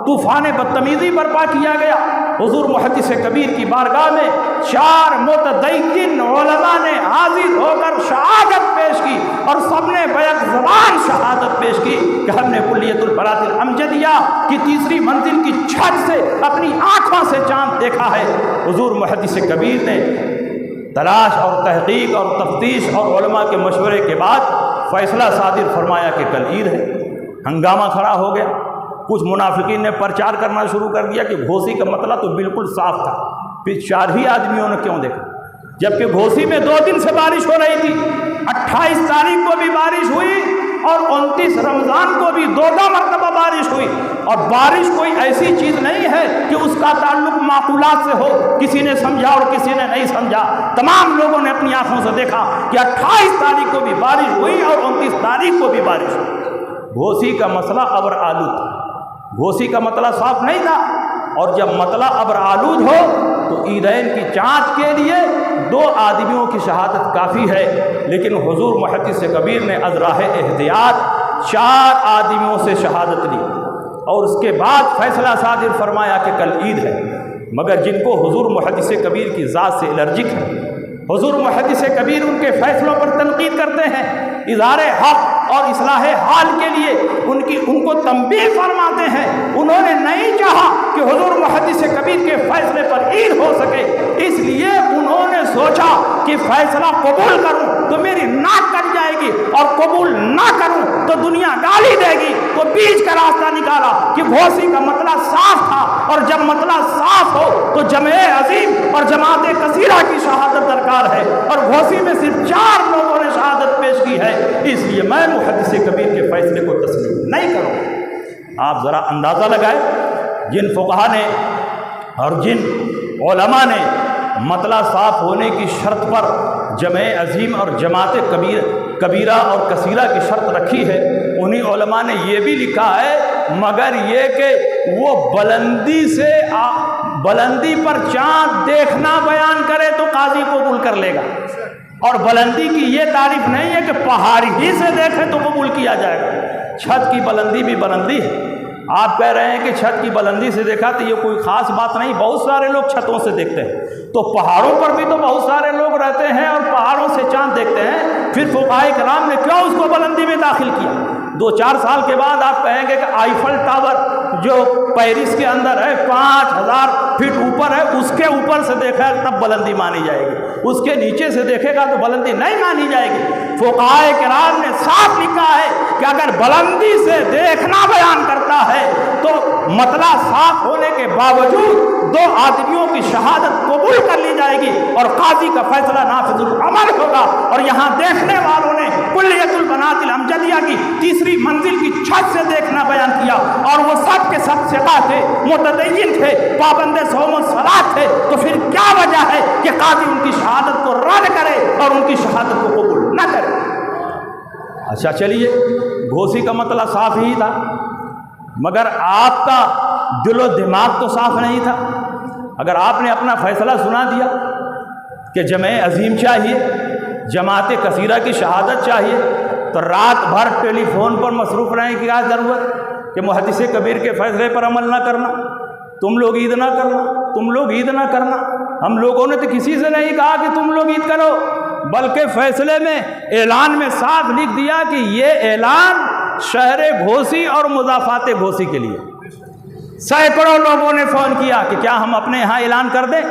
طوفان بدتمیزی برپا کیا گیا۔ حضور محدث کبیر کی بارگاہ میں 4 متدین علماء نے حاضر ہو کر شہادت پیش کی، اور سب نے بیک زبان شہادت پیش کی کہ ہم نے کلیۃ البراۃ الامجدیہ کی 3ری منزل کی چھت سے اپنی آنکھوں سے چاند دیکھا ہے۔ حضور محدث کبیر نے تلاش اور تحقیق اور تفتیش اور علماء کے مشورے کے بعد فیصلہ صادر فرمایا کہ کل عید ہے۔ ہنگامہ کھڑا ہو گیا، کچھ منافقین نے پرچار کرنا شروع کر دیا کہ گھوسی کا مطلب تو بالکل صاف تھا، پھر 4 ہی آدمیوں نے کیوں دیکھا، جبکہ گھوسی میں 2 دن سے بارش ہو رہی تھی، 28 تاریخ کو بھی بارش ہوئی اور 29 رمضان کو بھی 2 مرتبہ بارش ہوئی۔ اور بارش کوئی ایسی چیز نہیں ہے کہ اس کا تعلق معقولات سے ہو، کسی نے سمجھا اور کسی نے نہیں سمجھا، تمام لوگوں نے اپنی آنکھوں سے دیکھا کہ 28 تاریخ کو بھی بارش ہوئی اور 29 تاریخ کو بھی بارش ہوئی۔ گھوسی کا مسئلہ ابر آلود تھا، گھوسی کا مطلب صاف نہیں تھا، اور جب مطلب ابر آلود ہو تو عیدین کی چاند کے لیے 2 آدمیوں کی شہادت کافی ہے، لیکن حضور محدث کبیر نے از راہ احتیاط 4 آدمیوں سے شہادت لی، اور اس کے بعد فیصلہ صادر فرمایا کہ کل عید ہے۔ مگر جن کو حضور محدث کبیر کی ذات سے الرجک ہے، حضور محدث کبیر ان کے فیصلوں پر تنقید کرتے ہیں، اظہار حق اور اصلاح حال کے لیے ان کو تنبیہ فرماتے ہیں۔ انہوں نے نہیں چاہا کہ حضور محدث کبیر کے فیصلے پر عید ہو سکے، اس لیے انہوں نے سوچا کہ فیصلہ قبول کروں تو میری ناک کٹ جائے گی، اور قبول نہ کروں تو دنیا گالی دے گی، تو بیچ کا راستہ نکالا کہ گھوسی کا مطلب صاف تھا، اور جب مطلب صاف ہو تو جمع عظیم اور جماعت کثیرہ کی شہادت درکار ہے، اور گھوسی میں صرف 4 لوگوں نے شہادت پیش کی ہے، اس لیے میں محدث کبیر کے فیصلے کو تسلیم نہیں کروں۔ آپ ذرا اندازہ لگائیں، جن فقہا نے اور جن علماء نے مطلب صاف ہونے کی شرط پر جمع عظیم اور جماعت کبیرہ اور کثیرہ کی شرط رکھی ہے، انہی علماء نے یہ بھی لکھا ہے مگر یہ کہ وہ بلندی پر چاند دیکھنا بیان کرے تو قاضی قبول کر لے گا، اور بلندی کی یہ تعریف نہیں ہے کہ پہاڑی ہی سے دیکھے تو قبول کیا جائے گا۔ چھت کی بلندی بھی بلندی ہے۔ آپ کہہ رہے ہیں کہ چھت کی بلندی سے دیکھا تو یہ کوئی خاص بات نہیں، بہت سارے لوگ چھتوں سے دیکھتے ہیں، تو پہاڑوں پر بھی تو بہت سارے لوگ رہتے ہیں اور پہاڑوں سے چاند دیکھتے ہیں، پھر فقہائے کرام نے کیوں اس کو بلندی میں داخل کیا؟ 2-4 سال کے بعد آپ کہیں گے کہ آئیفل ٹاور جو پیرس کے اندر ہے 5000 فٹ اوپر ہے، اس کے اوپر سے دیکھا تب بلندی مانی جائے گی، اس کے نیچے سے دیکھے گا تو بلندی نہیں مانی جائے گی۔ فقہائے کرام نے صاف لکھا ہے کہ اگر بلندی سے دیکھنا بیان کرتا ہے تو مطلب صاف ہونے کے باوجود 2 آدمیوں کی شہادت قبول کر لی جائے گی، اور قاضی کا فیصلہ نافذ العمل ہوگا۔ اور یہاں دیکھنے والوں نے کلیۃ البنات الامجدیہ کی 3ری منزل کی چھت سے دیکھنا بیان کیا، اور وہ سب کے سب ثقہ تھے، متدین تھے، پابند صوم و صلاۃ تھے، تو پھر کیا وجہ ہے کہ قاضی ان کی شہادت کو رد کرے اور ان کی شہادت کو قبول نہ کرے؟ اچھا چلیے، گھوسی کا مطلب صاف ہی تھا، مگر آپ کا دل و دماغ تو صاف نہیں تھا۔ اگر آپ نے اپنا فیصلہ سنا دیا کہ جمع عظیم چاہیے، جماعت کثیرہ کی شہادت چاہیے، تو رات بھر ٹیلی فون پر مصروف رہنے کی کیا ضرورت کہ محدث کبیر کے فیصلے پر عمل نہ کرنا، تم لوگ عید نہ کرنا، تم لوگ عید نہ کرنا۔ ہم لوگوں نے تو کسی سے نہیں کہا کہ تم لوگ عید کرو، بلکہ فیصلے میں اعلان میں صاف لکھ دیا کہ یہ اعلان شہر گھوسی اور مضافات گھوسی کے لیے۔ سینکڑوں لوگوں نے فون کیا کہ کیا ہم اپنے یہاں اعلان کر دیں؟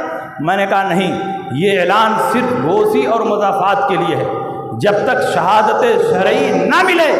میں نے کہا نہیں، یہ اعلان صرف گھوسی اور مضافات کے لیے ہے، جب تک شہادت شرعی نہ ملے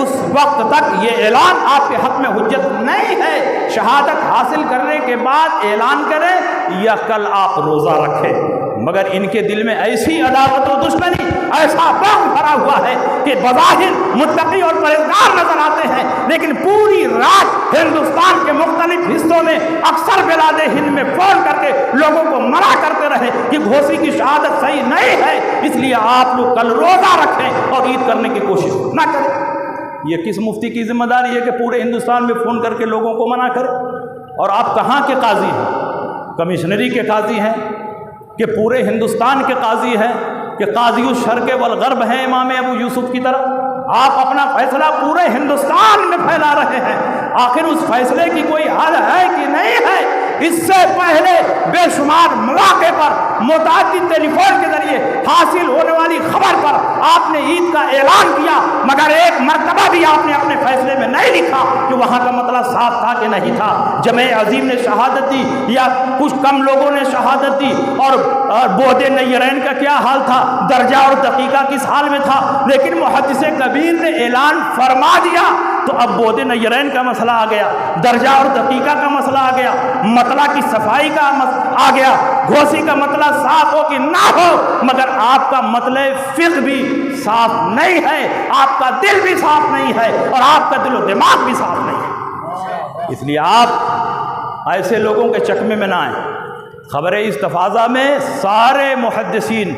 اس وقت تک یہ اعلان آپ کے حق میں حجت نہیں ہے۔ شہادت حاصل کرنے کے بعد اعلان کریں یا کل آپ روزہ رکھیں۔ مگر ان کے دل میں ایسی عداوت و دشمنی، ایسا بغض بھرا ہوا ہے کہ بظاہر متقی اور پرہیزگار نظر آتے ہیں، لیکن پوری رات ہندوستان کے مختلف حصوں میں اکثر بلاد ہند میں فون کر کے لوگوں کو منع کرتے رہے کہ گھوسی کی شہادت صحیح نہیں ہے، اس لیے آپ لوگ کل روزہ رکھیں اور عید کرنے کی کوشش نہ کریں۔ یہ کس مفتی کی ذمہ داری ہے کہ پورے ہندوستان میں فون کر کے لوگوں کو منع کرے؟ اور آپ کہاں کے قاضی ہیں؟ کمشنری کے قاضی ہیں کہ پورے ہندوستان کے قاضی ہیں کہ قاضی الشرق والغرب ہیں امام ابو یوسف کی طرح؟ آپ اپنا فیصلہ پورے ہندوستان میں پھیلا رہے ہیں، آخر اس فیصلے کی کوئی حد ہے کہ نہیں ہے؟ اس سے پہلے بے شمار مواقع پر متعدد ٹیلی فون کے ذریعے حاصل ہونے والی خبر پر آپ نے عید کا اعلان کیا، مگر ایک مرتبہ بھی آپ نے اپنے فیصلے میں نہیں لکھا کہ وہاں کا مسئلہ صاف تھا کہ نہیں تھا۔ جمع عظیم نے شہادت دی یا کچھ کم لوگوں نے شہادت دی، اور بعد نیرین کا کیا حال تھا، درجہ اور دقیقہ کس حال میں تھا، لیکن محدث کبیر نے اعلان فرما دیا تو اب بعد نیرین کا مسئلہ آ گیا، درجہ اور دقیقہ کا مسئلہ آ گیا، مطلع کی صفائی کا آ گیا، گھوسی کا مطلع صاف ہو کہ نہ ہو، مگر آپ کا مطلب فقہ بھی صاف نہیں ہے، آپ کا دل بھی صاف نہیں ہے، اور آپ کا دل و دماغ بھی صاف نہیں ہے۔ اس لیے آپ ایسے لوگوں کے چکمے میں نہ آئیں۔ خبر استفاضہ میں سارے محدثین،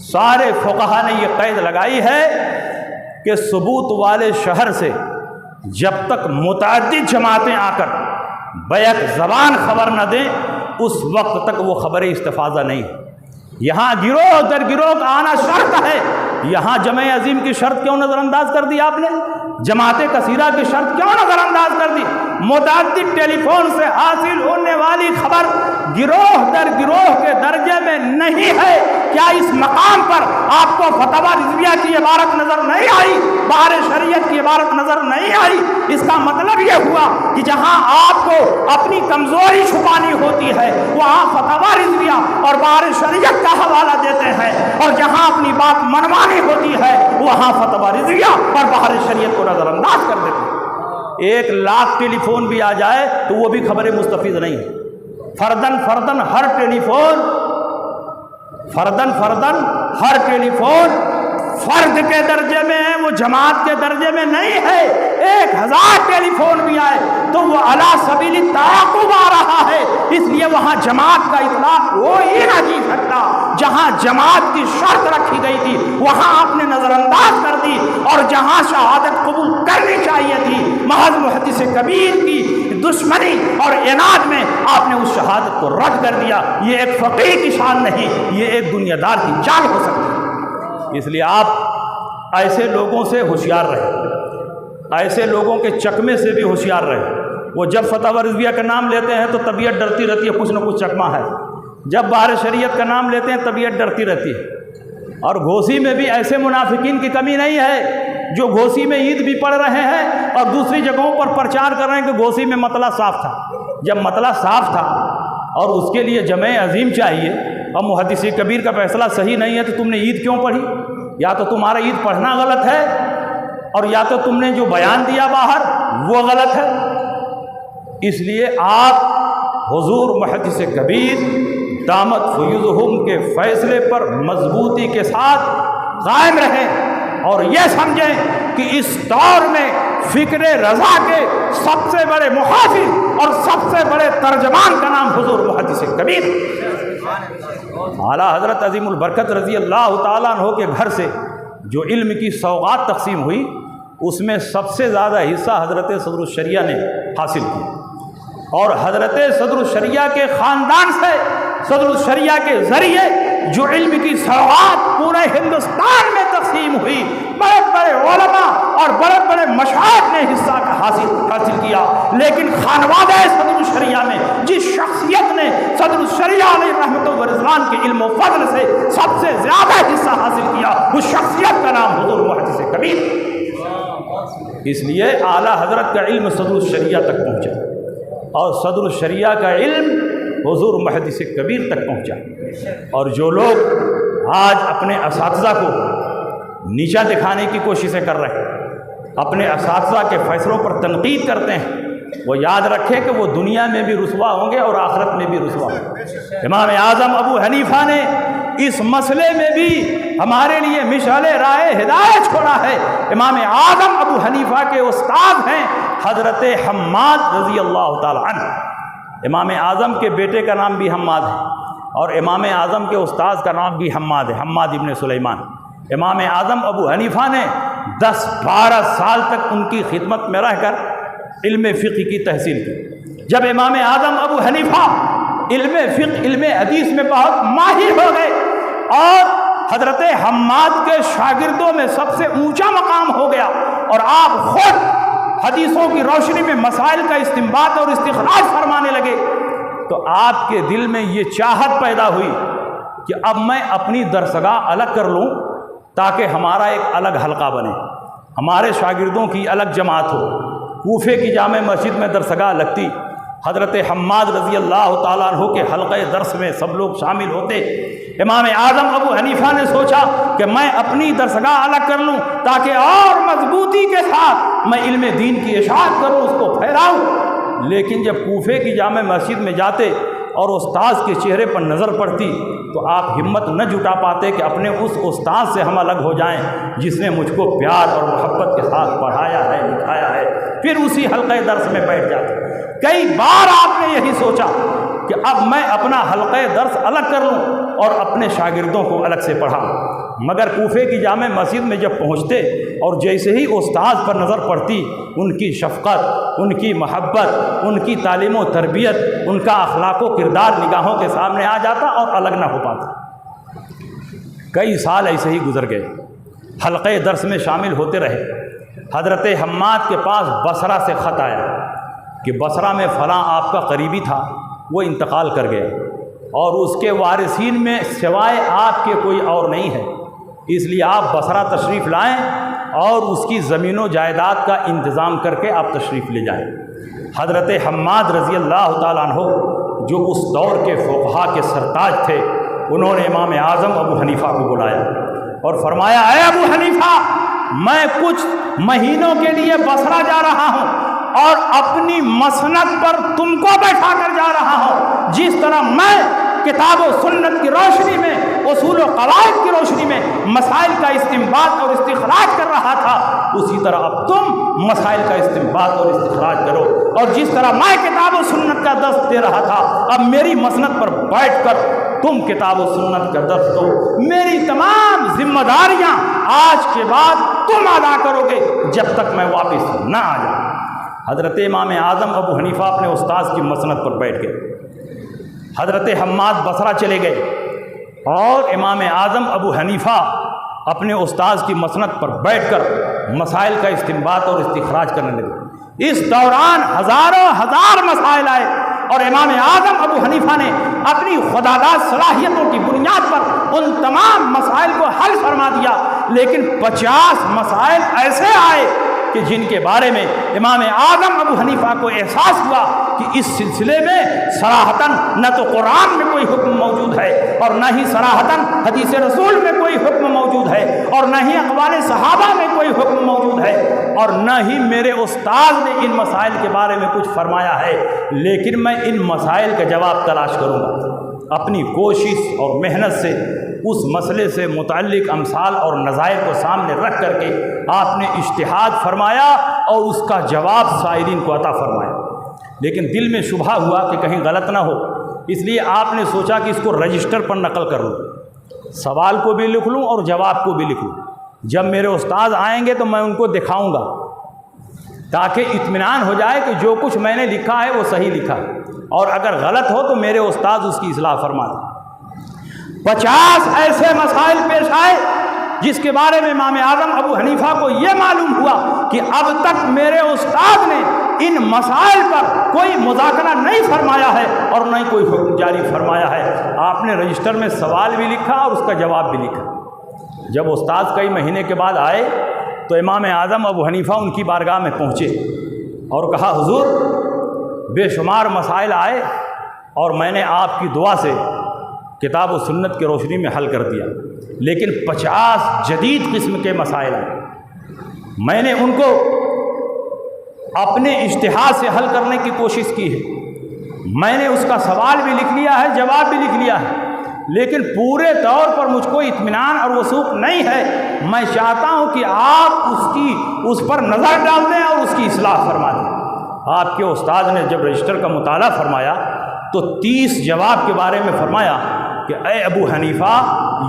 سارے فقہا نے یہ قید لگائی ہے کہ ثبوت والے شہر سے جب تک متعدد جماعتیں آ کر بیک زبان خبر نہ دیں، اس وقت تک وہ خبر استفاضہ نہیں ہے۔ یہاں گروہ در گروہ کا آنا شرط ہے، یہاں جمع عظیم کی شرط کیوں نظر انداز کر دی آپ نے؟ جماعت کثیرہ کی شرط کیوں نظر انداز کر دی؟ متعدد ٹیلی فون سے حاصل ہونے والی خبر گروہ در گروہ کے درجے میں نہیں ہے۔ کیا اس مقام پر آپ کو فتویٰ رضویہ کی عبارت نظر نہیں آئی، بہار شریعت کی عبارت نظر نہیں آئی؟ اس کا مطلب یہ ہوا کہ جہاں آپ کو اپنی کمزوری چھپانی ہوتی ہے وہاں فتویٰ رضویہ اور بہار شریعت کا حوالہ دیتے ہیں، اور جہاں اپنی بات منوانی ہوتی ہے وہاں فتویٰ رضویہ اور بہار شریعت کو نظر انداز کر دیتے ہیں۔ 1,00,000 ٹیلی فون بھی آ جائے تو وہ بھی خبر مستفیض نہیں ہے۔ فردن ہر ٹیلی فون، ہر ٹیلی فون فرد کے درجے میں ہے، وہ جماعت کے درجے میں نہیں ہے۔ 1,000 ٹیلی فون بھی آئے تو وہ علی سبیل تعاقب آ رہا ہے، اس لیے وہاں جماعت کا اطلاق ہو ہی نہ جی سکتا۔ جہاں جماعت کی شرط رکھی گئی تھی وہاں آپ نے نظر انداز کر دی، اور جہاں شہادت قبول کرنی چاہیے تھی محض محدث کبیر کی دشمنی اور عناد میں آپ نے اس شہادت کو رد کر دیا۔ یہ ایک فقیہ کی شان نہیں، یہ ایک دنیا دار کی چال ہو سکتی ہے۔ اس لیے آپ ایسے لوگوں سے ہوشیار رہیں، ایسے لوگوں کے چکمے سے بھی ہوشیار رہیں۔ وہ جب فتویٰ رضویہ کا نام لیتے ہیں تو طبیعت ڈرتی رہتی ہے، کچھ نہ کچھ چکمہ ہے، جب بہار شریعت کا نام لیتے ہیں طبیعت ڈرتی رہتی ہے۔ اور گھوسی میں بھی ایسے منافقین کی کمی نہیں ہے جو گھوسی میں عید بھی پڑھ رہے ہیں اور دوسری جگہوں پر پرچار کر رہے ہیں کہ گھوسی میں مطلع صاف تھا۔ جب مطلع صاف تھا اور اس کے لیے جمع عظیم چاہیے اور محدث کبیر کا فیصلہ صحیح نہیں ہے تو تم نے عید کیوں پڑھی؟ یا تو تمہارا عید پڑھنا غلط ہے، اور یا تو تم نے جو بیان دیا باہر وہ غلط ہے۔ اس لیے آپ حضور محدث کبیر دامت فیوضہم کے فیصلے پر مضبوطی کے ساتھ قائم رہیں، اور یہ سمجھیں کہ اس دور میں فکر رضا کے سب سے بڑے محافظ اور سب سے بڑے ترجمان کا نام حضور محدث کبیر۔ اعلیٰ حضرت عظیم البرکت رضی اللہ تعالیٰ عنہ کے گھر سے جو علم کی سوغات تقسیم ہوئی اس میں سب سے زیادہ حصہ حضرت صدر الشریعہ نے حاصل کیا، اور حضرت صدر الشریعہ کے خاندان سے، صدر الشریعہ کے ذریعے جو علم کی سوغات پورے ہندوستان میں تقسیم ہوئی، بڑے بڑے علماء اور بڑے بڑے مشائخ نے حصہ حاصل کیا، لیکن خانوادہ صدر الشریعہ میں جس شخصیت نے صدر الشریعہ علیہ رحمت و رضوان کے علم و فضل سے سب سے زیادہ حصہ حاصل کیا، اس شخصیت کا نام حضور محدث کبیر۔ اس لیے اعلیٰ حضرت کا علم صدر الشریعہ تک پہنچا، اور صدر الشریعہ کا علم حضور محدث کبیر تک پہنچا۔ اور جو لوگ آج اپنے اساتذہ کو نیچا دکھانے کی کوششیں کر رہے ہیں، اپنے اساتذہ کے فیصلوں پر تنقید کرتے ہیں، وہ یاد رکھے کہ وہ دنیا میں بھی رسوا ہوں گے اور آخرت میں بھی رسوا ہوں گے۔ امام اعظم ابو حنیفہ نے اس مسئلے میں بھی ہمارے لیے مشعل راہ ہدایت چھوڑا ہے۔ امام اعظم ابو حنیفہ کے استاد ہیں حضرت حماد رضی اللہ تعالی عنہ۔ امام اعظم کے بیٹے کا نام بھی حماد ہے، اور امام اعظم کے استاذ کا نام بھی حماد ہے، حماد ابن سلیمان۔ امام اعظم ابو حنیفہ نے 10-12 سال تک ان کی خدمت میں رہ کر علم فقہ کی تحصیل کی۔ جب امام اعظم ابو حنیفہ علم فقہ، علم حدیث میں بہت ماہر ہو گئے اور حضرت حماد کے شاگردوں میں سب سے اونچا مقام ہو گیا، اور آپ خود حدیثوں کی روشنی میں مسائل کا استنباط اور استخراج فرمانے لگے، تو آپ کے دل میں یہ چاہت پیدا ہوئی کہ اب میں اپنی درسگاہ الگ کر لوں تاکہ ہمارا ایک الگ حلقہ بنے، ہمارے شاگردوں کی الگ جماعت ہو۔ کوفے کی جامع مسجد میں درسگاہ لگتی، حضرت حماد رضی اللہ تعالیٰ عنہ کے حلقہ درس میں سب لوگ شامل ہوتے۔ امام اعظم ابو حنیفہ نے سوچا کہ میں اپنی درسگاہ الگ کر لوں تاکہ اور مضبوطی کے ساتھ میں علم دین کی اشاعت کروں، اس کو پھیلاؤں۔ لیکن جب کوفے کی جامع مسجد میں جاتے اور استاذ کے چہرے پر نظر پڑتی تو آپ ہمت نہ جٹا پاتے کہ اپنے اس استاذ سے ہم الگ ہو جائیں جس نے مجھ کو پیار اور محبت کے ساتھ پڑھایا ہے، لکھایا ہے، پھر اسی حلقہ درس میں بیٹھ جاتے۔ کئی بار آپ نے یہی سوچا کہ اب میں اپنا حلقہ درس الگ کر لوں اور اپنے شاگردوں کو الگ سے پڑھاؤں، مگر کوفے کی جامع مسجد میں جب پہنچتے اور جیسے ہی استاذ پر نظر پڑتی، ان کی شفقت، ان کی محبت، ان کی تعلیم و تربیت، ان کا اخلاق و کردار نگاہوں کے سامنے آ جاتا اور الگ نہ ہو پاتا۔ کئی سال ایسے ہی گزر گئے، حلقہ درس میں شامل ہوتے رہے۔ حضرت حماد کے پاس بصرہ سے خط آیا کہ بصرہ میں فلاں آپ کا قریبی تھا، وہ انتقال کر گیا اور اس کے وارثین میں سوائے آپ کے کوئی اور نہیں ہے، اس لیے آپ بصرہ تشریف لائیں اور اس کی زمین و جائیداد کا انتظام کر کے آپ تشریف لے جائیں۔ حضرت حماد رضی اللہ تعالیٰ عنہ جو اس دور کے فقہا کے سرتاج تھے، انہوں نے امام اعظم ابو حنیفہ کو بلایا اور فرمایا، اے ابو حنیفہ، میں کچھ مہینوں کے لیے بصرہ جا رہا ہوں اور اپنی مسند پر تم کو بیٹھا کر جا رہا ہوں۔ جس طرح میں کتاب و سنت کی روشنی میں، اصول و قواعد کی روشنی میں مسائل کا استنباط اور استخراج کر رہا تھا، اسی طرح اب تم مسائل کا استنباط اور استخراج کرو، اور جس طرح میں کتاب و سنت کا درس دے رہا تھا، اب میری مسند پر بیٹھ کر تم کتاب و سنت کا درس دو۔ میری تمام ذمہ داریاں آج کے بعد تم ادا کرو گے جب تک میں واپس نہ آ جاؤں۔ حضرت امام اعظم ابو حنیفہ اپنے استاذ کی مسند پر بیٹھ گئے، حضرت حماد بصرہ چلے گئے اور امام اعظم ابو حنیفہ اپنے استاذ کی مسند پر بیٹھ کر مسائل کا استنباط اور استخراج کرنے لگے۔ اس دوران ہزاروں ہزار مسائل آئے اور امام اعظم ابو حنیفہ نے اپنی خداداد صلاحیتوں کی بنیاد پر ان تمام مسائل کو حل فرما دیا، لیکن 50 مسائل ایسے آئے کہ جن کے بارے میں امام اعظم ابو حنیفہ کو احساس ہوا کہ اس سلسلے میں صراحتاً نہ تو قرآن میں کوئی حکم موجود ہے اور نہ ہی صراحتاً حدیث رسول میں کوئی حکم موجود ہے اور نہ ہی اقوال صحابہ میں کوئی حکم موجود ہے اور نہ ہی میرے استاد نے ان مسائل کے بارے میں کچھ فرمایا ہے، لیکن میں ان مسائل کا جواب تلاش کروں گا۔ اپنی کوشش اور محنت سے اس مسئلے سے متعلق امثال اور نظائر کو سامنے رکھ کر کے آپ نے اجتہاد فرمایا اور اس کا جواب سائلین کو عطا فرمایا، لیکن دل میں شبہ ہوا کہ کہیں غلط نہ ہو، اس لیے آپ نے سوچا کہ اس کو رجسٹر پر نقل کر لوں، سوال کو بھی لکھ لوں اور جواب کو بھی لکھ لوں۔ جب میرے استاد آئیں گے تو میں ان کو دکھاؤں گا تاکہ اطمینان ہو جائے کہ جو کچھ میں نے لکھا ہے وہ صحیح لکھا ہے، اور اگر غلط ہو تو میرے استاد اس کی اصلاح فرما دیں۔ 50 ایسے مسائل پیش آئے جس کے بارے میں امام اعظم ابو حنیفہ کو یہ معلوم ہوا کہ اب تک میرے استاد نے ان مسائل پر کوئی مذاکرہ نہیں فرمایا ہے اور نہ ہی کوئی حکم جاری فرمایا ہے۔ آپ نے رجسٹر میں سوال بھی لکھا اور اس کا جواب بھی لکھا۔ جب استاد کئی مہینے کے بعد آئے تو امام اعظم ابو حنیفہ ان کی بارگاہ میں پہنچے اور کہا، حضور، بے شمار مسائل آئے اور میں نے آپ کی دعا سے کتاب و سنت کی روشنی میں حل کر دیا، لیکن 50 جدید قسم کے مسائل ہیں، میں نے ان کو اپنے اجتہاد سے حل کرنے کی کوشش کی ہے، میں نے اس کا سوال بھی لکھ لیا ہے، جواب بھی لکھ لیا ہے، لیکن پورے طور پر مجھ کو اطمینان اور وثوق نہیں ہے۔ میں چاہتا ہوں کہ آپ اس پر نظر ڈال دیں اور اس کی اصلاح فرما دیں۔ آپ کے استاد نے جب رجسٹر کا مطالعہ فرمایا تو 30 جواب کے بارے میں فرمایا کہ اے ابو حنیفہ،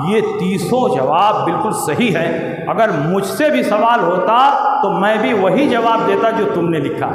یہ 30 جواب بالکل صحیح ہیں، اگر مجھ سے بھی سوال ہوتا تو میں بھی وہی جواب دیتا جو تم نے لکھا،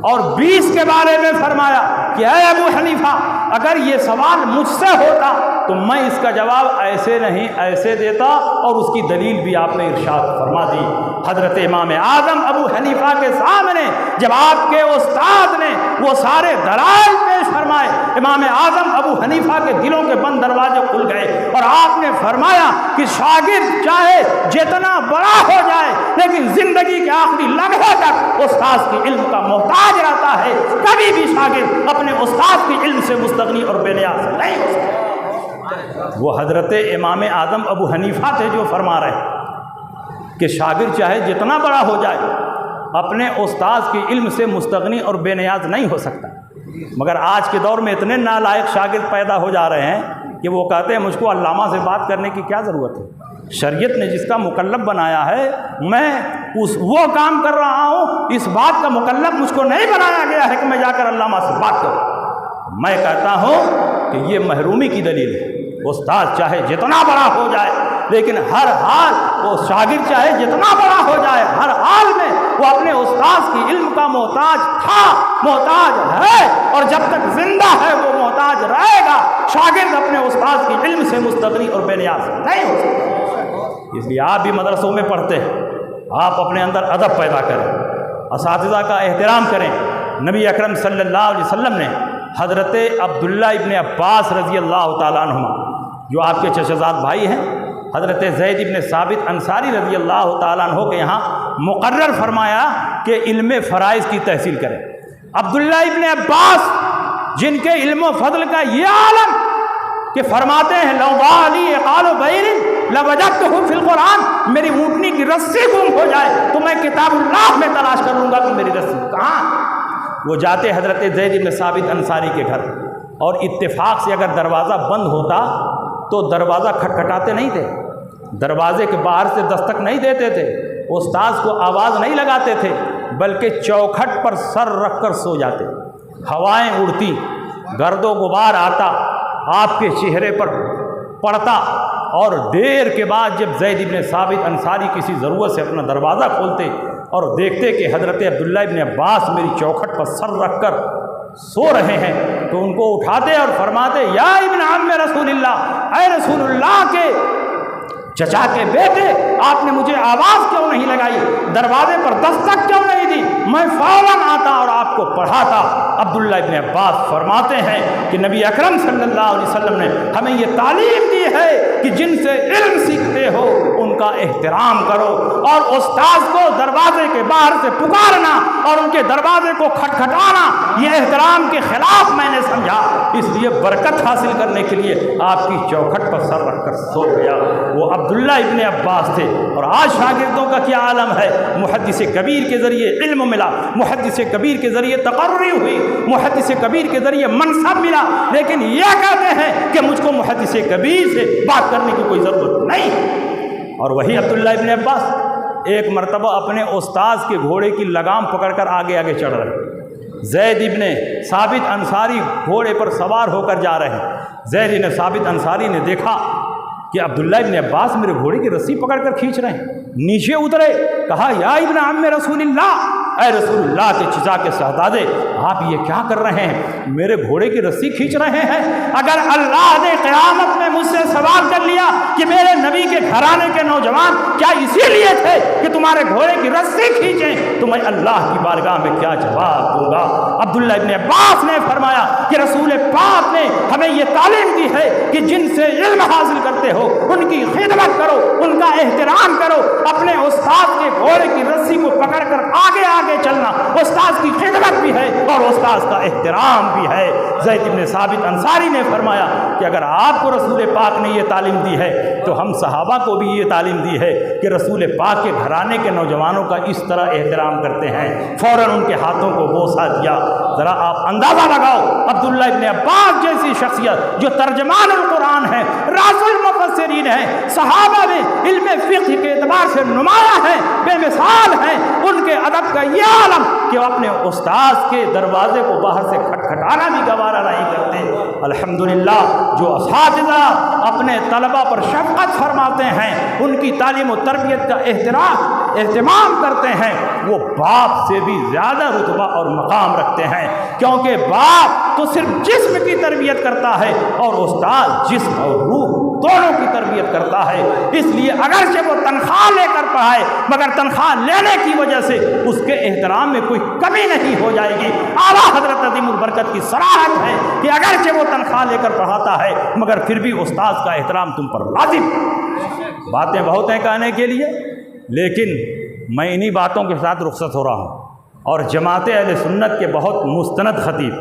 اور 20 کے بارے میں فرمایا کہ اے ابو حنیفہ، اگر یہ سوال مجھ سے ہوتا تو میں اس کا جواب ایسے نہیں ایسے دیتا، اور اس کی دلیل بھی آپ نے ارشاد فرما دی۔ حضرت امام اعظم ابو حنیفہ کے سامنے جب آپ کے استاد نے وہ سارے دلائل پیش فرمائے، امام اعظم ابو حنیفہ کے دلوں کے بند دروازے کھل گئے، اور آپ نے فرمایا کہ شاگرد چاہے جتنا بڑا ہو جائے لیکن زندگی کے آخری لمحے تک استاد کے علم کا محتاج رہتا ہے، کبھی بھی شاگرد اپنے استاد کے علم سے مستغنی اور بے نیاز نہیں ہو سکتا۔ وہ حضرت امام اعظم ابو حنیفہ تھے جو فرما رہے کہ شاگرد چاہے جتنا بڑا ہو جائے اپنے استاد کے علم سے مستغنی اور بے نیاز نہیں ہو سکتا۔ مگر آج کے دور میں اتنے نالائق شاگرد پیدا ہو جا رہے ہیں کہ وہ کہتے ہیں مجھ کو علامہ سے بات کرنے کی کیا ضرورت ہے، شریعت نے جس کا مکلف بنایا ہے میں وہ کام کر رہا ہوں، اس بات کا مکلف مجھ کو نہیں بنایا گیا ہے کہ میں جا کر علامہ سے بات کروں۔ میں کہتا ہوں کہ یہ محرومی کی دلیل ہے۔ استاد چاہے جتنا بڑا ہو جائے لیکن ہر حال وہ شاگرد چاہے جتنا بڑا ہو جائے ہر حال میں وہ اپنے استاد کی علم کا محتاج تھا، محتاج ہے، اور جب تک زندہ ہے وہ محتاج رہے گا۔ شاگرد اپنے استاد کی علم سے مستغنی اور بے نیاز نہیں ہو سکتا۔ اس لیے آپ بھی مدرسوں میں پڑھتے ہیں، آپ اپنے اندر ادب پیدا کریں، اساتذہ کا احترام کریں۔ نبی اکرم صلی اللہ علیہ وسلم نے حضرت عبداللہ ابن عباس رضی اللہ تعالیٰ عنہما جو آپ کے چچا زاد بھائی ہیں، حضرت زید ابن ثابت انصاری رضی اللہ تعالیٰ عنہ کے یہاں مقرر فرمایا کہ علم فرائض کی تحصیل کریں۔ عبداللہ ابن عباس جن کے علم و فضل کا یہ عالم کہ فرماتے ہیں لو ضاع عقال بعیر لوجدتہ فی القرآن، میری اونٹنی کی رسی گم ہو جائے تو میں کتاب اللہ میں تلاش کر لوں گا کہ میری رسی کہاں۔ وہ جاتے حضرت زید بن ثابت انصاری کے گھر، اور اتفاق سے اگر دروازہ بند ہوتا تو دروازہ کھٹکھٹاتے نہیں تھے، دروازے کے باہر سے دستک نہیں دیتے تھے، استاذ کو آواز نہیں لگاتے تھے، بلکہ چوکھٹ پر سر رکھ کر سو جاتے۔ ہوائیں اڑتی، گرد و غبار آتا، آپ کے چہرے پر پڑتا، اور دیر کے بعد جب زید بن ثابت انصاری کسی ضرورت سے اپنا دروازہ کھولتے اور دیکھتے کہ حضرت عبداللہ ابن عباس میری چوکھٹ پر سر رکھ کر سو رہے ہیں تو ان کو اٹھاتے اور فرماتے یا ابن عم رسول اللہ، اے رسول اللہ کے چچا کے بیٹے، آپ نے مجھے آواز کیوں نہیں لگائی، دروازے پر دستک کیوں نہیں دی، میں فوراً آتا اور آپ کو پڑھاتا۔ عبداللہ ابن عباس فرماتے ہیں کہ نبی اکرم صلی اللہ علیہ وسلم نے ہمیں یہ تعلیم دی ہے کہ جن سے علم سیکھتے ہو ان کا احترام کرو، اور استاذ کو دروازے کے باہر سے پکارنا اور ان کے دروازے کو کھٹکھٹانا یہ احترام کے خلاف میں نے سمجھا، اس لیے برکت حاصل کرنے کے لیے آپ کی چوکھٹ پر سر رکھ کر سو گیا۔ وہ عبداللہ ابن عباس تھے، اور آج شاگردوں کا کیا عالم ہے، محدث کبیر کے ذریعے علم ملا، محدث کبیر کے ذریعے تقرری ہوئی، محدث کبیر کے ذریعے منصب ملا، لیکن یہ کہتے ہیں کہ مجھ کو محدث کبیر سے بات کرنے کی کوئی ضرورت نہیں۔ اور وہی عبداللہ ابن عباس ایک مرتبہ اپنے استاذ کے گھوڑے کی لگام پکڑ کر آگے آگے چڑھ رہے، زید ابن ثابت انصاری گھوڑے پر سوار ہو کر جا رہے ہیں۔ زید ابن ثابت انصاری نے دیکھا کہ عبداللہ ابن عباس میرے گھوڑے کی رسی پکڑ کر کھینچ رہے ہیں، نیچے اترے، کہا یا ابن عم رسول اللہ، اے رسول اللہ کے چچا کے شہزادے، آپ یہ کیا کر رہے ہیں، میرے گھوڑے کی رسی کھینچ رہے ہیں؟ اگر اللہ نے قیامت میں مجھ سے سوال کر لیا کہ میرے نبی کے گھرانے کے نوجوان کیا اسی لیے تھے کہ تمہارے گھوڑے کی رسی کھینچیں، تو میں اللہ کی بارگاہ میں کیا جواب دوں گا؟ عبداللہ ابن عباس نے فرمایا کہ رسول پاک نے ہمیں یہ تعلیم دی ہے کہ جن سے علم حاصل کرتے ہو ان کی خدمت کرو، ان کا احترام کرو، اپنے استاد کے گھوڑے کی رسی کو پکڑ کر آگے آگے چلنا استاد کی خدمت بھی ہے اور استاد کا احترام بھی ہے۔ زید بن ثابت انصاری نے فرمایا کہ اگر آپ کو رسول پاک نے یہ تعلیم دی ہے تو ہم صحابہ کو بھی یہ تعلیم دی ہے کہ رسول پاک کے گھرانے کے نوجوانوں کا اس طرح احترام کرتے ہیں۔ فوراً ان کے ہاتھوں کو بوسہ دیا۔ ذرا آپ اندازہ لگاؤ، عبداللہ ابن عباس جیسی شخصیت جو ترجمان القرآن ہے، راز المفسرین ہیں، صحابہ میں علم فقہ کے اعتبار سے نمایاں ہیں، بے مثال ہیں، ان کے ادب کا یہ عالم کہ وہ اپنے استاذ کے دروازے کو باہر سے کھٹکھٹانا بھی گوارا نہیں کرتے۔ الحمدللہ جو اساتذہ اپنے طلبہ پر شفقت فرماتے ہیں، ان کی تعلیم و تربیت کا احترام اہتمام کرتے ہیں وہ باپ سے بھی زیادہ رتبہ اور مقام رکھتے ہیں، کیونکہ باپ تو صرف جسم کی تربیت کرتا ہے اور استاد جسم اور روح دونوں کی تربیت کرتا ہے۔ اس لیے اگرچہ وہ تنخواہ لے کر پڑھائے مگر تنخواہ لینے کی وجہ سے اس کے احترام میں کوئی کمی نہیں ہو جائے گی۔ اعلیٰ حضرت عظیم البرکت کی صراحت ہے کہ اگرچہ وہ تنخواہ لے کر پڑھاتا ہے مگر پھر بھی استاد کا احترام تم پر لازم۔ باتیں بہت ہیں کہنے کے لیے، لیکن میں انہی باتوں کے ساتھ رخصت ہو رہا ہوں۔ اور جماعت اہل سنت کے بہت مستند خطیب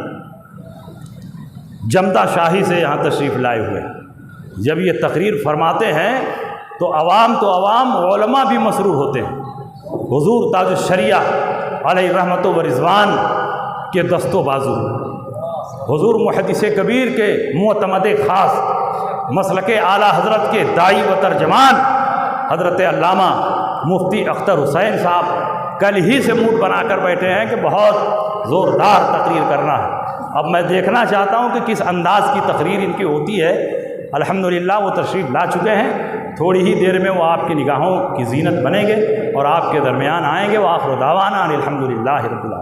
جمدہ شاہی سے یہاں تشریف لائے ہوئے ہیں، جب یہ تقریر فرماتے ہیں تو عوام علماء بھی مسرور ہوتے ہیں۔ حضور تاج الشریعہ علیہ رحمت و رضوان کے دست و بازو، حضور محدث کبیر کے معتمد خاص، مسلک اعلیٰ حضرت کے داعی و ترجمان حضرت علامہ مفتی اختر حسین صاحب کل ہی سے موڈ بنا کر بیٹھے ہیں کہ بہت زوردار تقریر کرنا ہے۔ اب میں دیکھنا چاہتا ہوں کہ کس انداز کی تقریر ان کی ہوتی ہے۔ الحمدللہ وہ تشریف لا چکے ہیں، تھوڑی ہی دیر میں وہ آپ کی نگاہوں کی زینت بنیں گے اور آپ کے درمیان آئیں گے۔ وآخر دعوانا ان الحمدللہ رب العالمین۔